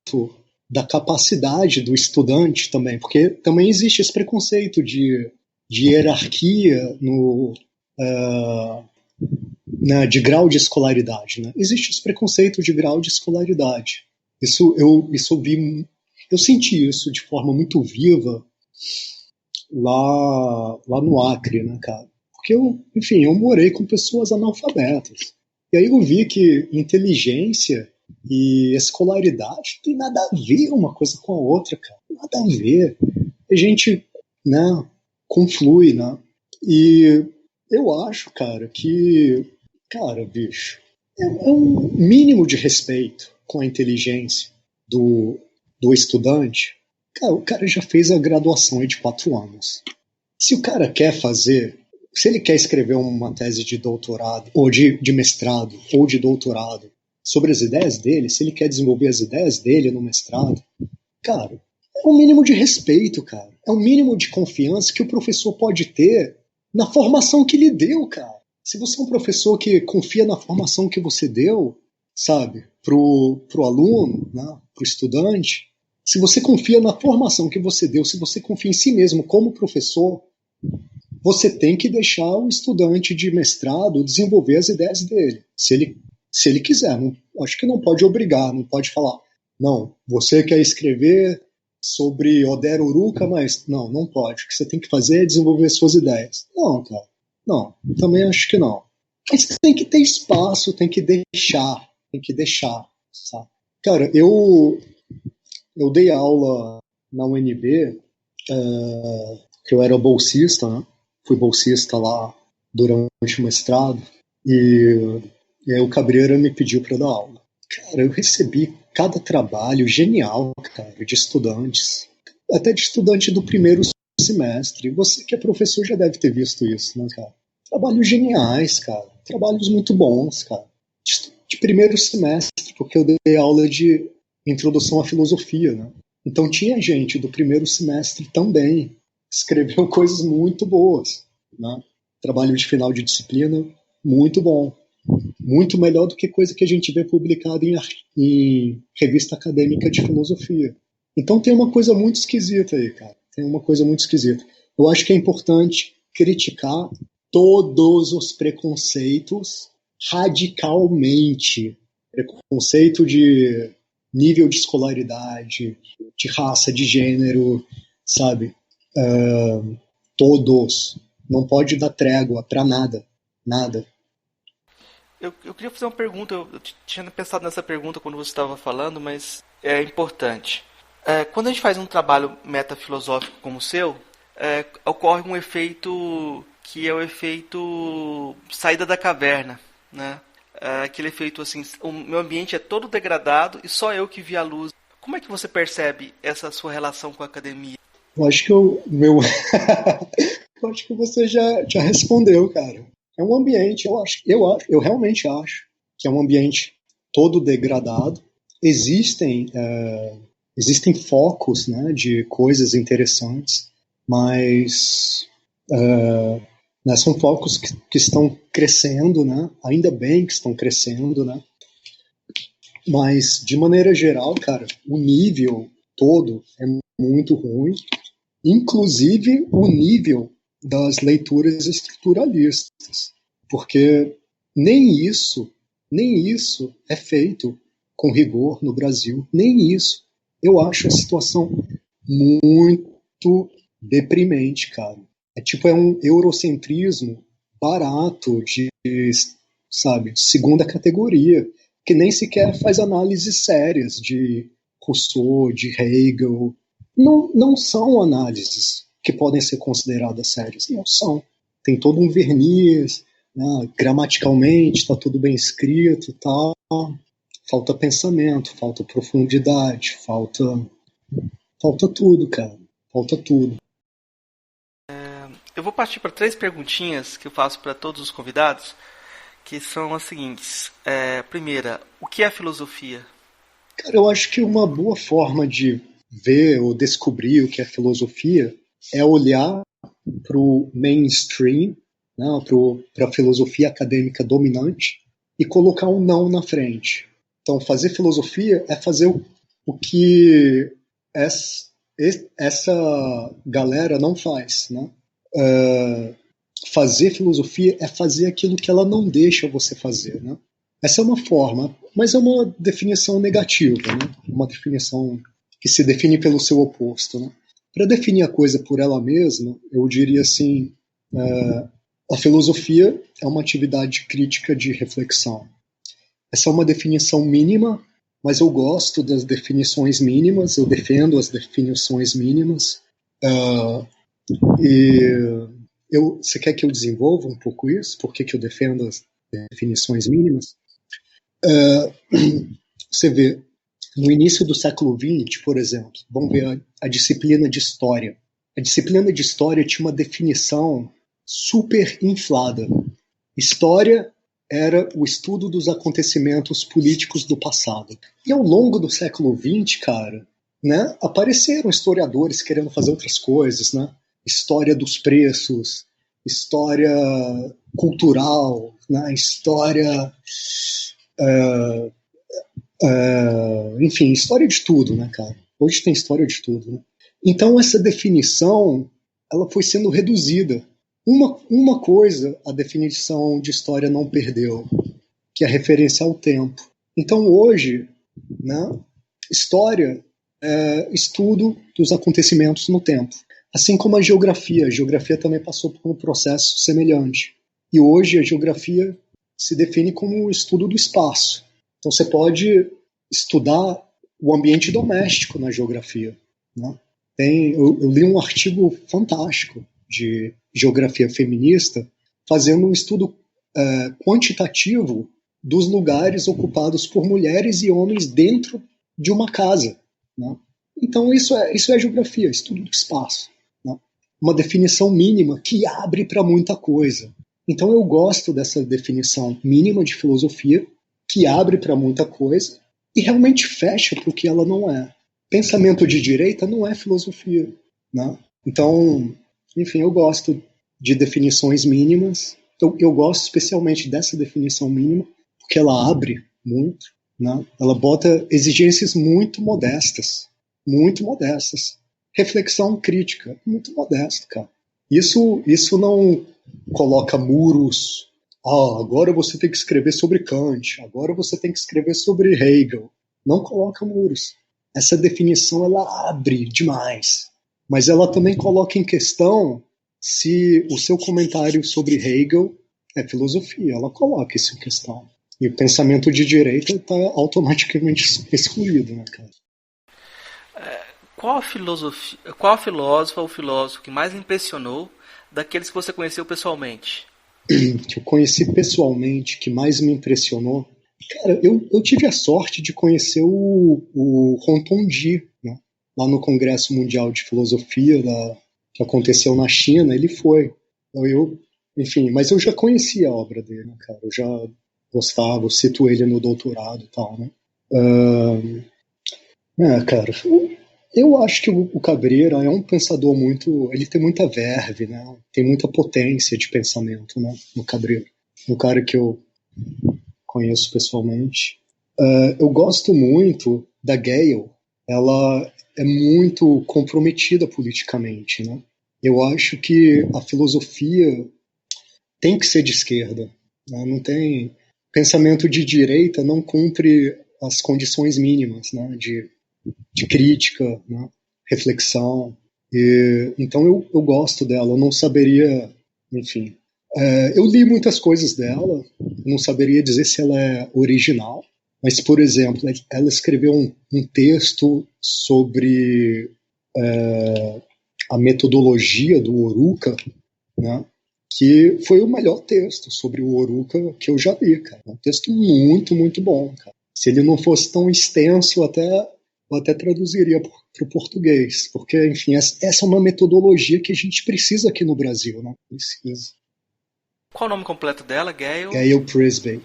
da capacidade do estudante também? Porque também existe esse preconceito de hierarquia de grau de escolaridade, né? Existe esse preconceito de grau de escolaridade. Eu senti isso de forma muito viva lá no Acre, né, cara? Porque eu morei com pessoas analfabetas. E aí eu vi que inteligência e escolaridade tem nada a ver uma coisa com a outra, cara. Nada a ver. A gente, né, conflui, né? E eu acho, cara, bicho, é um mínimo de respeito com a inteligência do estudante. Cara, o cara já fez a graduação aí de 4 anos. Se o cara quer fazer, se ele quer escrever uma tese de doutorado, ou de mestrado, ou de doutorado, sobre as ideias dele, se ele quer desenvolver as ideias dele no mestrado, cara, é um mínimo de respeito, cara. É um mínimo de confiança que o professor pode ter na formação que lhe deu, cara. Se você é um professor que confia na formação que você deu, sabe, pro aluno, né, pro estudante, se você confia na formação que você deu, se você confia em si mesmo como professor, você tem que deixar o estudante de mestrado desenvolver as ideias dele. Se ele quiser. Acho que não pode obrigar, não pode falar, não, você quer escrever sobre Odero Uruca, mas não pode. O que você tem que fazer é desenvolver suas ideias. Não, cara. Não, também acho que não. Mas tem que ter espaço, tem que deixar, sabe? Cara, eu dei aula na UNB, que eu era bolsista, né? Fui bolsista lá durante o mestrado, e aí o Cabreira me pediu para dar aula. Cara, eu recebi cada trabalho genial, cara, de estudantes, até de estudante do primeiro semestre. Você que é professor já deve ter visto isso, né, cara? Trabalhos geniais, cara. Trabalhos muito bons, cara. De primeiro semestre, porque eu dei aula de introdução à filosofia, né? Então tinha gente do primeiro semestre também que escreveu coisas muito boas, né? Trabalho de final de disciplina muito bom. Muito melhor do que coisa que a gente vê publicada em revista acadêmica de filosofia. Então tem uma coisa muito esquisita aí, cara. Tem uma coisa muito esquisita. Eu acho que é importante criticar todos os preconceitos radicalmente. Preconceito de nível de escolaridade, de raça, de gênero, sabe? Todos. Não pode dar trégua para nada. Nada. Eu queria fazer uma pergunta, eu tinha pensado nessa pergunta quando você estava falando, mas é importante. Quando a gente faz um trabalho metafilosófico como o seu, ocorre um efeito que é o efeito saída da caverna, né? Aquele efeito assim, o meu ambiente é todo degradado e só eu que vi a luz. Como é que você percebe essa sua relação com a academia? Eu acho que eu acho que você já respondeu, cara. É um ambiente, eu realmente acho que é um ambiente todo degradado. Existem focos, né, de coisas interessantes, mas né, são focos que estão crescendo, né? Ainda bem que estão crescendo, né? Mas, de maneira geral, cara, o nível todo é muito ruim, inclusive o nível das leituras estruturalistas, porque nem isso é feito com rigor no Brasil, nem isso. Eu acho a situação muito deprimente, cara. É um eurocentrismo barato de, sabe, segunda categoria, que nem sequer faz análises sérias de Rousseau, de Hegel. Não são análises que podem ser consideradas sérias. Não são. Tem todo um verniz, né? Gramaticalmente está tudo bem escrito e tal. Falta pensamento, falta profundidade, falta Falta tudo, cara. Falta tudo. Eu vou partir para 3 perguntinhas que eu faço para todos os convidados, que são as seguintes. Primeira, o que é filosofia? Cara, eu acho que uma boa forma de ver ou descobrir o que é filosofia é olhar para o mainstream, né, para a filosofia acadêmica dominante e colocar um não na frente. Então, fazer filosofia é fazer o que essa galera não faz, né? Fazer filosofia é fazer aquilo que ela não deixa você fazer, né? Essa é uma forma, mas é uma definição negativa, né? Uma definição que se define pelo seu oposto, né? Para definir a coisa por ela mesma, eu diria assim: a filosofia é uma atividade crítica de reflexão. Essa é uma definição mínima, mas eu gosto das definições mínimas, eu defendo as definições mínimas. E você quer que eu desenvolva um pouco isso? Por que eu defendo as definições mínimas? Você vê, no início do século XX, por exemplo, vamos ver a disciplina de história. A disciplina de história tinha uma definição super inflada. História era o estudo dos acontecimentos políticos do passado. E ao longo do século XX, cara, né, apareceram historiadores querendo fazer outras coisas, né? História dos preços, história cultural, né? História... enfim, história de tudo, né, cara? Hoje tem história de tudo, né? Então essa definição, ela foi sendo reduzida. Uma coisa a definição de história não perdeu, que é a referência ao tempo. Então hoje, né, história é estudo dos acontecimentos no tempo. Assim como a geografia também passou por um processo semelhante. E hoje a geografia se define como o estudo do espaço. Então você pode estudar o ambiente doméstico na geografia, né? Eu li um artigo fantástico de geografia feminista fazendo um estudo quantitativo dos lugares ocupados por mulheres e homens dentro de uma casa, né? Então isso é geografia, estudo do espaço, né? Uma definição mínima que abre para muita coisa. Então eu gosto dessa definição mínima de filosofia que abre para muita coisa e realmente fecha para o que ela não é. Pensamento de direita não é filosofia, né? Então, enfim, eu gosto de definições mínimas. Eu gosto especialmente dessa definição mínima porque ela abre muito, né? Ela bota exigências muito modestas, muito modestas. Reflexão crítica, muito modesta, cara. Isso não coloca muros. Agora você tem que escrever sobre Kant, agora você tem que escrever sobre Hegel. Não coloca muros. Essa definição ela abre demais, mas ela também coloca em questão se o seu comentário sobre Hegel é filosofia. Ela coloca isso em questão. E o pensamento de direita está automaticamente excluído, né, cara? Qual a filósofa ou filósofo que mais impressionou daqueles que você conheceu pessoalmente? Que eu conheci pessoalmente, que mais me impressionou. Cara, eu tive a sorte de conhecer o Rongtong, né? Lá no Congresso Mundial de Filosofia que aconteceu na China, ele foi. Enfim, mas eu já conhecia a obra dele, né, cara? Eu já gostava, eu cito ele no doutorado e tal, né? Cara, eu acho que o Cabreira é um pensador muito... Ele tem muita verve, né? Tem muita potência de pensamento, né? No Cabreira. Um cara que eu conheço pessoalmente. Eu gosto muito da Gayle. Ela é muito comprometida politicamente, né? Eu acho que a filosofia tem que ser de esquerda, né? Não tem... Pensamento de direita não cumpre as condições mínimas, né? De crítica, né? Reflexão. Então eu gosto dela. Eu não saberia, enfim. Eu li muitas coisas dela. Eu não saberia dizer se ela é original. Mas, por exemplo, ela escreveu um texto sobre a metodologia do Oruca, né? Que foi o melhor texto sobre o Oruca que eu já li, cara. É um texto muito, muito bom, cara. Se ele não fosse tão extenso, até eu até traduziria para o português, porque, enfim, essa é uma metodologia que a gente precisa aqui no Brasil, né? Precisa. Qual o nome completo dela? Gayle Prisby.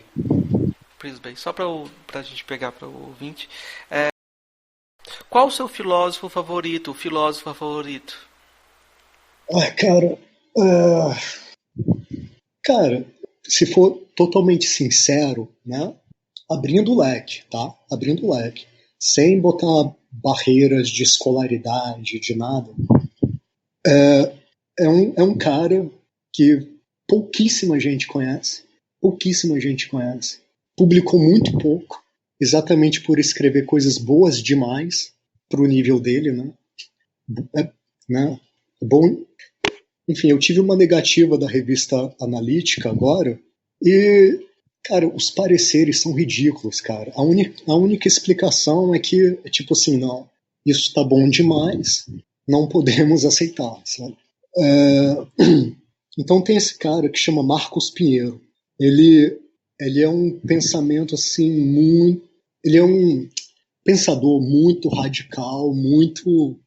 Prisby. Só para a gente pegar para o ouvinte. Qual o seu filósofo favorito? O filósofo favorito? Cara, se for totalmente sincero, né? Abrindo o leque, tá? Abrindo o leque. Sem botar barreiras de escolaridade, de nada. É um cara que pouquíssima gente conhece. Pouquíssima gente conhece. Publicou muito pouco, exatamente por escrever coisas boas demais pro nível dele, né? Né? Bom, enfim, eu tive uma negativa da revista Analítica agora e, cara, os pareceres são ridículos, cara. A única explicação é que, tipo assim, não, isso tá bom demais, não podemos aceitar, sabe? Então tem esse cara que chama Marcos Pinheiro. Ele é um pensamento assim muito, ele é um pensador muito radical, muito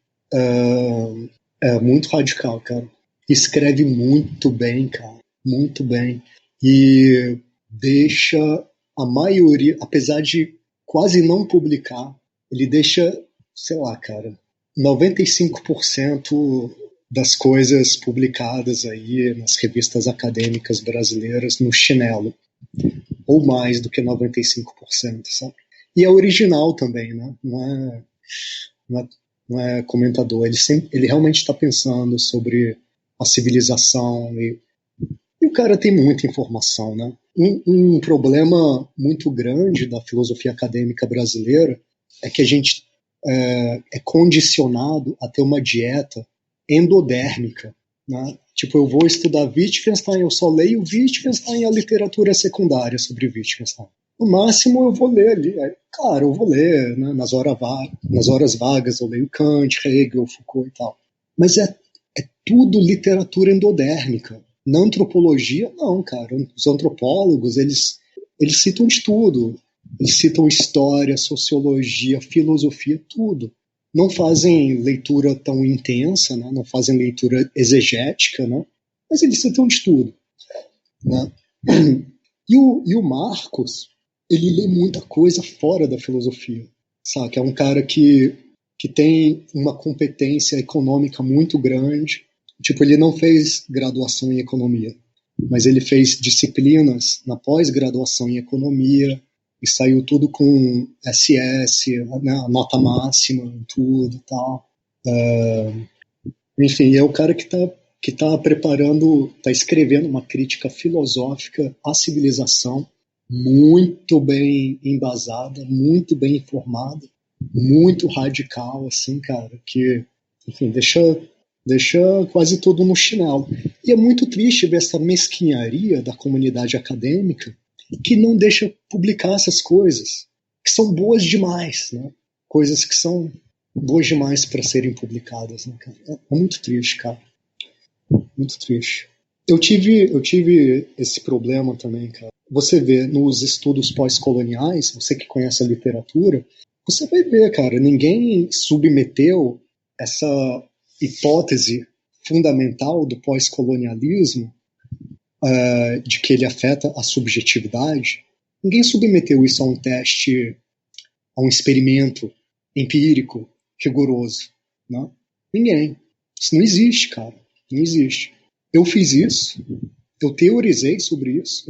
radical, cara. Escreve muito bem, cara, muito bem. E deixa a maioria, apesar de quase não publicar, ele deixa, sei lá, cara, 95% das coisas publicadas aí nas revistas acadêmicas brasileiras no chinelo, ou mais do que 95%, sabe? E é original também, né? Não é comentador. Ele realmente está pensando sobre a civilização e o cara tem muita informação, né? Um problema muito grande da filosofia acadêmica brasileira é que a gente é condicionado a ter uma dieta endodérmica, né? Tipo, eu vou estudar Wittgenstein, eu só leio Wittgenstein e a literatura secundária sobre Wittgenstein. No máximo eu vou ler ali, claro, eu vou ler, né, nas horas vagas, eu leio Kant, Hegel, Foucault e tal. Mas é tudo literatura endodérmica. Na antropologia, não, cara. Os antropólogos, eles citam de tudo. Eles citam história, sociologia, filosofia, tudo. Não fazem leitura tão intensa, né? Não fazem leitura exegética, né? Mas eles citam de tudo, né? E o Marcos, ele lê muita coisa fora da filosofia, sabe? É um cara que tem uma competência econômica muito grande. Tipo, ele não fez graduação em economia, mas ele fez disciplinas na pós-graduação em economia e saiu tudo com SS, né, nota máxima, tudo e tal. Enfim, é o cara que tá preparando, tá escrevendo uma crítica filosófica à civilização muito bem embasada, muito bem informada, muito radical, assim, cara, que, enfim, deixa quase tudo no chinelo. E é muito triste ver essa mesquinharia da comunidade acadêmica que não deixa publicar essas coisas, que são boas demais, né? Coisas que são boas demais para serem publicadas, né, cara? É muito triste, cara. Muito triste. Eu tive esse problema também, cara. Você vê nos estudos pós-coloniais, você que conhece a literatura, você vai ver, cara, ninguém submeteu essa hipótese fundamental do pós-colonialismo, de que ele afeta a subjetividade. Ninguém submeteu isso a um teste, a um experimento empírico, rigoroso, né? Ninguém. Isso não existe, cara. Não existe. Eu fiz isso, eu teorizei sobre isso,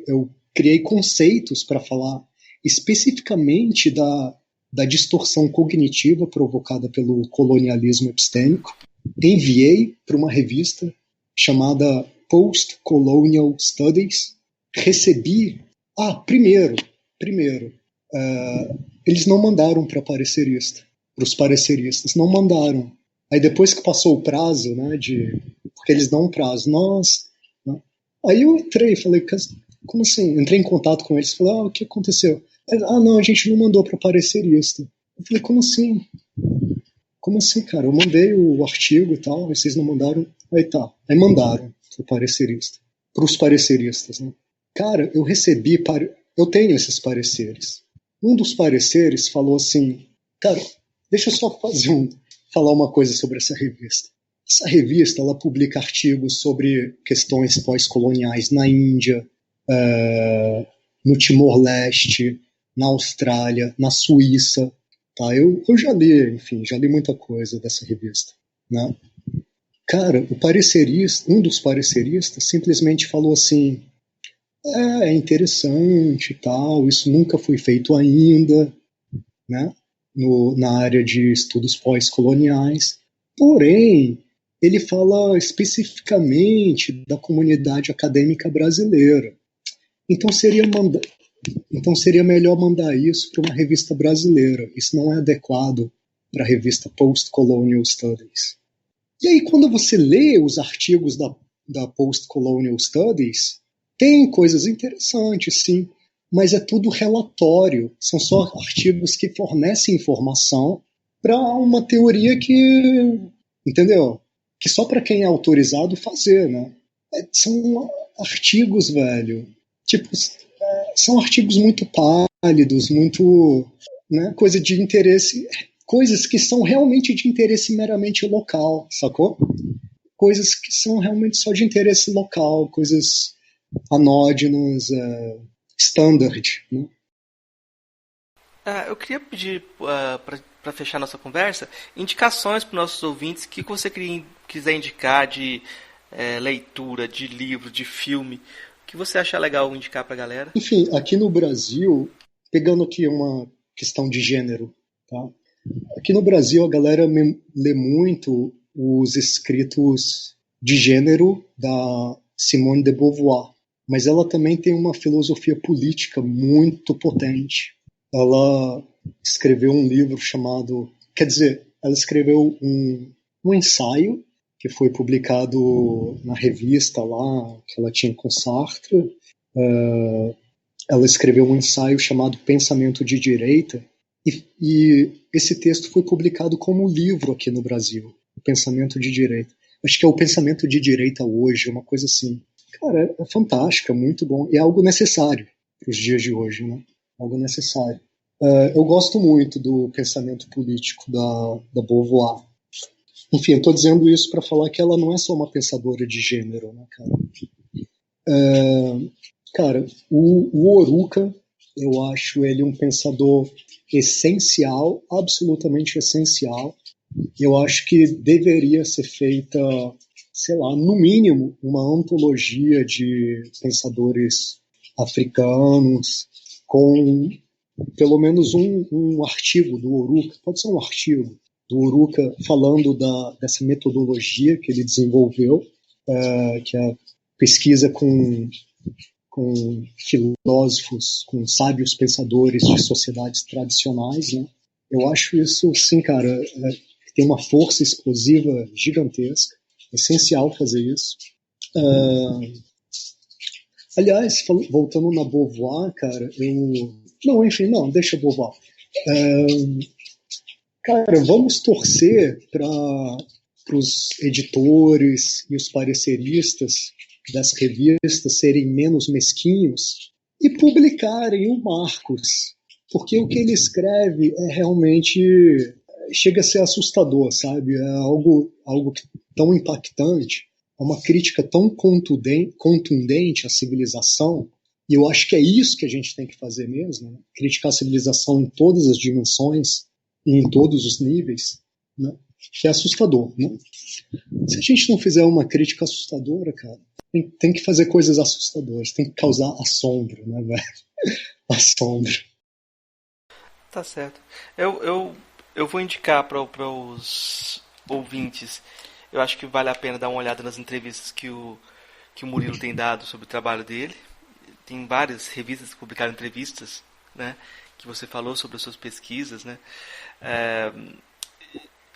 eu criei conceitos para falar especificamente da distorção cognitiva provocada pelo colonialismo epistêmico. Enviei para uma revista chamada Post-Colonial Studies. Recebi... Primeiro, eles não mandaram para os pareceristas, não mandaram. Aí depois que passou o prazo, né, porque eles dão um prazo, né? Aí eu entrei, falei, como assim? Entrei em contato com eles, falei, o que aconteceu? Não, a gente não mandou para parecerista. Eu falei, como assim? Como assim, cara? Eu mandei o artigo e tal, vocês não mandaram? Aí tá, aí mandaram para os pareceristas, né? Cara, eu tenho esses pareceres. Um dos pareceres falou assim, cara, Deixa eu só falar uma coisa sobre essa revista. Essa revista ela publica artigos sobre questões pós-coloniais na Índia, no Timor-Leste, na Austrália, na Suíça. Tá? Eu já li, enfim, já li muita coisa dessa revista. Né? Cara, um dos pareceristas simplesmente falou assim: é interessante e tal, isso nunca foi feito ainda, né? Na área de estudos pós-coloniais. Porém, ele fala especificamente da comunidade acadêmica brasileira. Então seria melhor mandar isso para uma revista brasileira. Isso não é adequado para a revista Post-Colonial Studies. E aí, quando você lê os artigos da Post-Colonial Studies, tem coisas interessantes, sim, mas é tudo relatório. São só artigos que fornecem informação para uma teoria que, entendeu? Que só para quem é autorizado fazer, né? São artigos, velho. Tipo, são artigos muito pálidos, muito, né, coisa de interesse, coisas que são realmente de interesse meramente local, sacou? Coisas que são realmente só de interesse local, coisas anódinas, standard, né? Eu queria pedir, para fechar nossa conversa, indicações para os nossos ouvintes, o que você quiser indicar de leitura, de livro, de filme, o que você acha legal indicar para a galera? Enfim, aqui no Brasil, pegando aqui uma questão de gênero, tá? Aqui no Brasil a galera lê muito os escritos de gênero da Simone de Beauvoir, mas ela também tem uma filosofia política muito potente. Ela escreveu um livro chamado... Quer dizer, ela escreveu um ensaio que foi publicado na revista lá, que ela tinha com Sartre. Ela escreveu um ensaio chamado Pensamento de Direita, e esse texto foi publicado como livro aqui no Brasil, o Pensamento de Direita. Acho que é o Pensamento de Direita hoje, uma coisa assim. Cara, é fantástico, é muito bom, e é algo necessário para os dias de hoje, né? Algo necessário. Eu gosto muito do pensamento político da Beauvoir. Enfim, eu estou dizendo isso para falar que ela não é só uma pensadora de gênero, né, cara? Cara, o Oruca, eu acho ele um pensador essencial, absolutamente essencial. Eu acho que deveria ser feita, sei lá, no mínimo, uma antologia de pensadores africanos com pelo menos um artigo do Oruca, pode ser um artigo do Oruca falando dessa metodologia que ele desenvolveu, que é a pesquisa com filósofos, com sábios pensadores de sociedades tradicionais, né? Eu acho isso, sim, cara, tem uma força explosiva gigantesca, é essencial fazer isso. Aliás, voltando na Beauvoir, cara, deixa Beauvoir. Cara, vamos torcer para os editores e os pareceristas das revistas serem menos mesquinhos e publicarem o Marcos, porque o que ele escreve é realmente chega a ser assustador, sabe? É algo tão impactante, é uma crítica tão contundente à civilização, e eu acho que é isso que a gente tem que fazer mesmo, né? Criticar a civilização em todas as dimensões e em todos os níveis, né? Que é assustador, né? Se a gente não fizer uma crítica assustadora, cara, tem que fazer coisas assustadoras, tem que causar assombro, né, velho? Assombro. Tá certo. Eu vou indicar para os ouvintes, eu acho que vale a pena dar uma olhada nas entrevistas que o Murilo tem dado sobre o trabalho dele. Tem várias revistas que publicaram entrevistas, né, que você falou sobre as suas pesquisas, né?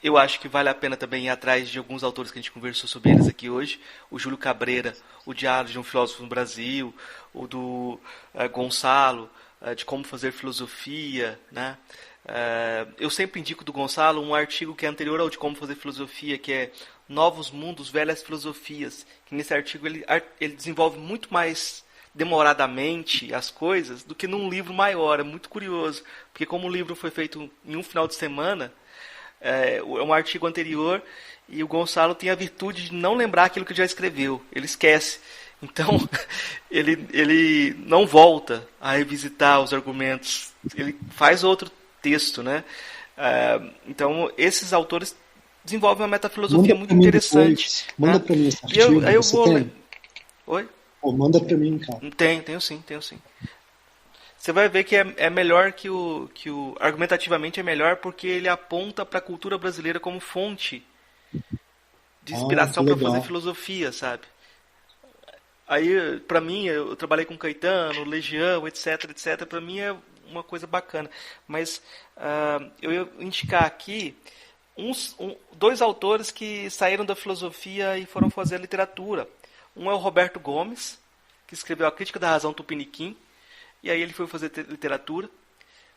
Eu acho que vale a pena também ir atrás de alguns autores que a gente conversou sobre eles aqui hoje. O Júlio Cabreira, o Diário de um Filósofo no Brasil, o do Gonçalo, de como fazer filosofia, né? Eu sempre indico do Gonçalo um artigo que é anterior ao de como fazer filosofia, que é Novos Mundos, Velhas Filosofias. Que nesse artigo ele desenvolve muito mais demoradamente as coisas do que num livro maior. É muito curioso, porque como o livro foi feito em um final de semana, é um artigo anterior e o Gonçalo tem a virtude de não lembrar aquilo que já escreveu, ele esquece. Então, ele não volta a revisitar os argumentos, ele faz outro texto, né? Então, esses autores desenvolvem uma metafilosofia muito interessante. Manda Né? para mim esse artigo, Aí eu você vou... tem? Oi? Oh, manda para mim, cara. Tenho sim. Você vai ver que é melhor que argumentativamente é melhor porque ele aponta para a cultura brasileira como fonte de inspiração para fazer filosofia, sabe? Aí, para mim, eu trabalhei com Caetano, Legião, etc. Para mim é uma coisa bacana. Mas eu ia indicar aqui dois autores que saíram da filosofia e foram fazer literatura. Um é o Roberto Gomes, que escreveu A Crítica da Razão Tupiniquim, e aí ele foi fazer literatura.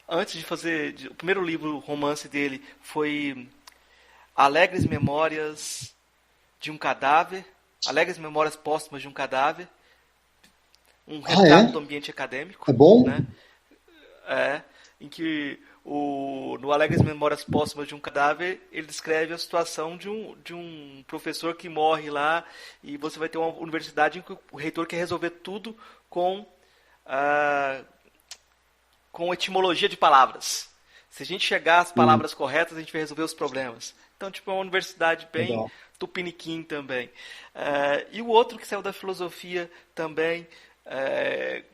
Antes de fazer... O primeiro livro, romance dele, foi Alegres Memórias de um Cadáver, Alegres Memórias Póstumas de um Cadáver, um retrato do ambiente acadêmico. É bom? Né? Em que no Alegres Memórias Póstumas de um Cadáver, ele descreve a situação de um professor que morre lá, e você vai ter uma universidade em que o reitor quer resolver tudo com etimologia de palavras. Se a gente chegar às palavras corretas, a gente vai resolver os problemas. Então, tipo, é uma universidade bem Legal. tupiniquim também. E o outro que saiu da filosofia também,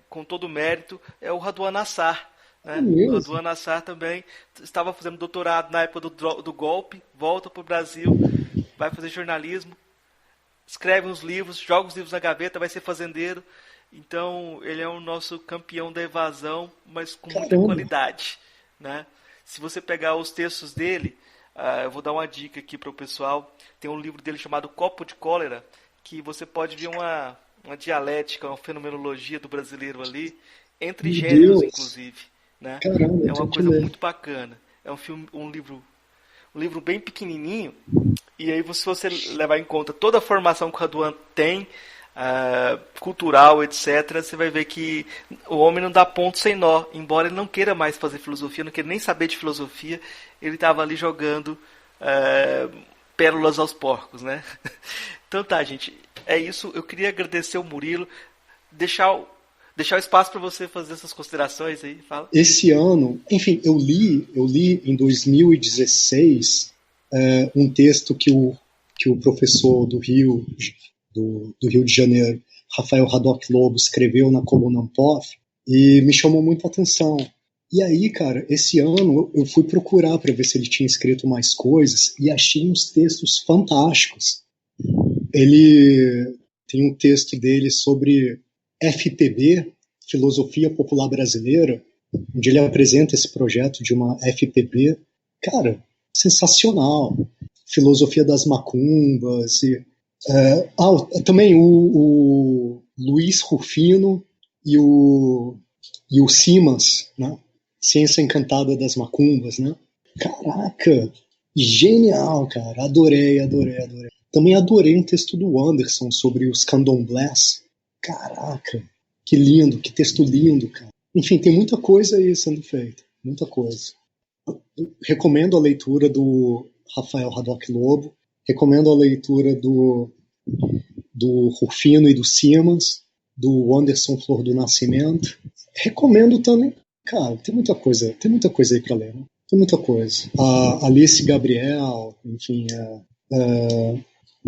com todo o mérito, é o Raduan Nassar. Né? O Raduan Nassar também estava fazendo doutorado na época do golpe, volta para o Brasil, vai fazer jornalismo, escreve uns livros, joga os livros na gaveta, vai ser fazendeiro. Então, ele é o nosso campeão da evasão, mas com muita qualidade. Né? Se você pegar os textos dele, eu vou dar uma dica aqui para o pessoal. Tem um livro dele chamado Copo de Cólera, que você pode ver uma dialética, uma fenomenologia do brasileiro ali, entre gêneros, inclusive. Né? Caramba, é uma coisa muito bacana. É um livro bem pequenininho, e aí se você levar em conta toda a formação que o Raduan tem, cultural, etc., você vai ver que o homem não dá ponto sem nó. Embora ele não queira mais fazer filosofia, não queira nem saber de filosofia, ele estava ali jogando pérolas aos porcos, né? Então tá, gente, é isso. Eu queria agradecer o Murilo, deixar o espaço para você fazer essas considerações aí. Fala. Esse ano, enfim, eu li em 2016 um texto que o professor do Rio de Janeiro, Rafael Haddock Lobo, escreveu na coluna Ampof, e me chamou muito a atenção. E aí, cara, esse ano eu fui procurar para ver se ele tinha escrito mais coisas e achei uns textos fantásticos. Ele tem um texto dele sobre FPB, Filosofia Popular Brasileira, onde ele apresenta esse projeto de uma FPB. Cara, sensacional. Filosofia das macumbas. Também o Luiz Rufino e o Simas, né? Ciência Encantada das Macumbas, né? Caraca, genial, cara. Adorei. Também adorei um texto do Anderson sobre os candomblés. Caraca, que lindo, que texto lindo, cara. Enfim, tem muita coisa aí sendo feita, muita coisa. Eu recomendo a leitura do Rafael Haddock Lobo, recomendo a leitura do Rufino e do Simas, do Anderson Flor do Nascimento. Recomendo também, cara, tem muita coisa aí para ler, né? Tem muita coisa. A Alice Gabriel, enfim.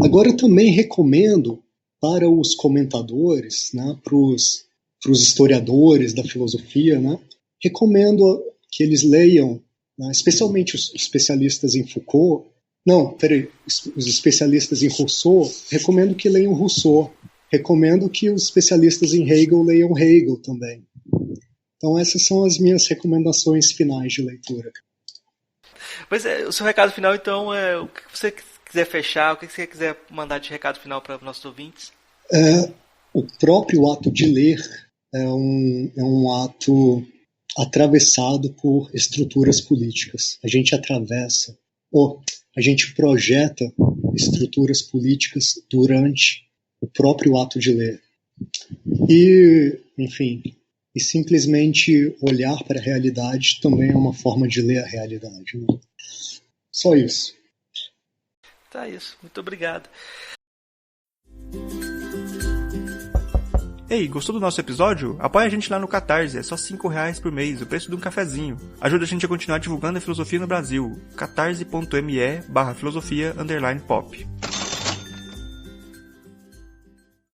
Agora eu também recomendo para os comentadores, né, para os historiadores da filosofia, né, recomendo que eles leiam, né, especialmente os especialistas em Foucault. Não, peraí, os especialistas em Rousseau, recomendo que leiam Rousseau. Recomendo que os especialistas em Hegel leiam Hegel também. Então essas são as minhas recomendações finais de leitura. Mas o seu recado final, então, é o que você quiser fechar, o que você quiser mandar de recado final para os nossos ouvintes? O próprio ato de ler é um ato atravessado por estruturas políticas. A gente atravessa, a gente projeta estruturas políticas durante o próprio ato de ler. E, enfim, e simplesmente olhar para a realidade também é uma forma de ler a realidade. Né? Só isso. Tá isso. Muito obrigado. Ei, gostou do nosso episódio? Apoia a gente lá no Catarse, é só R$5 por mês, o preço de um cafezinho. Ajuda a gente a continuar divulgando a filosofia no Brasil. catarse.me/filosofia_pop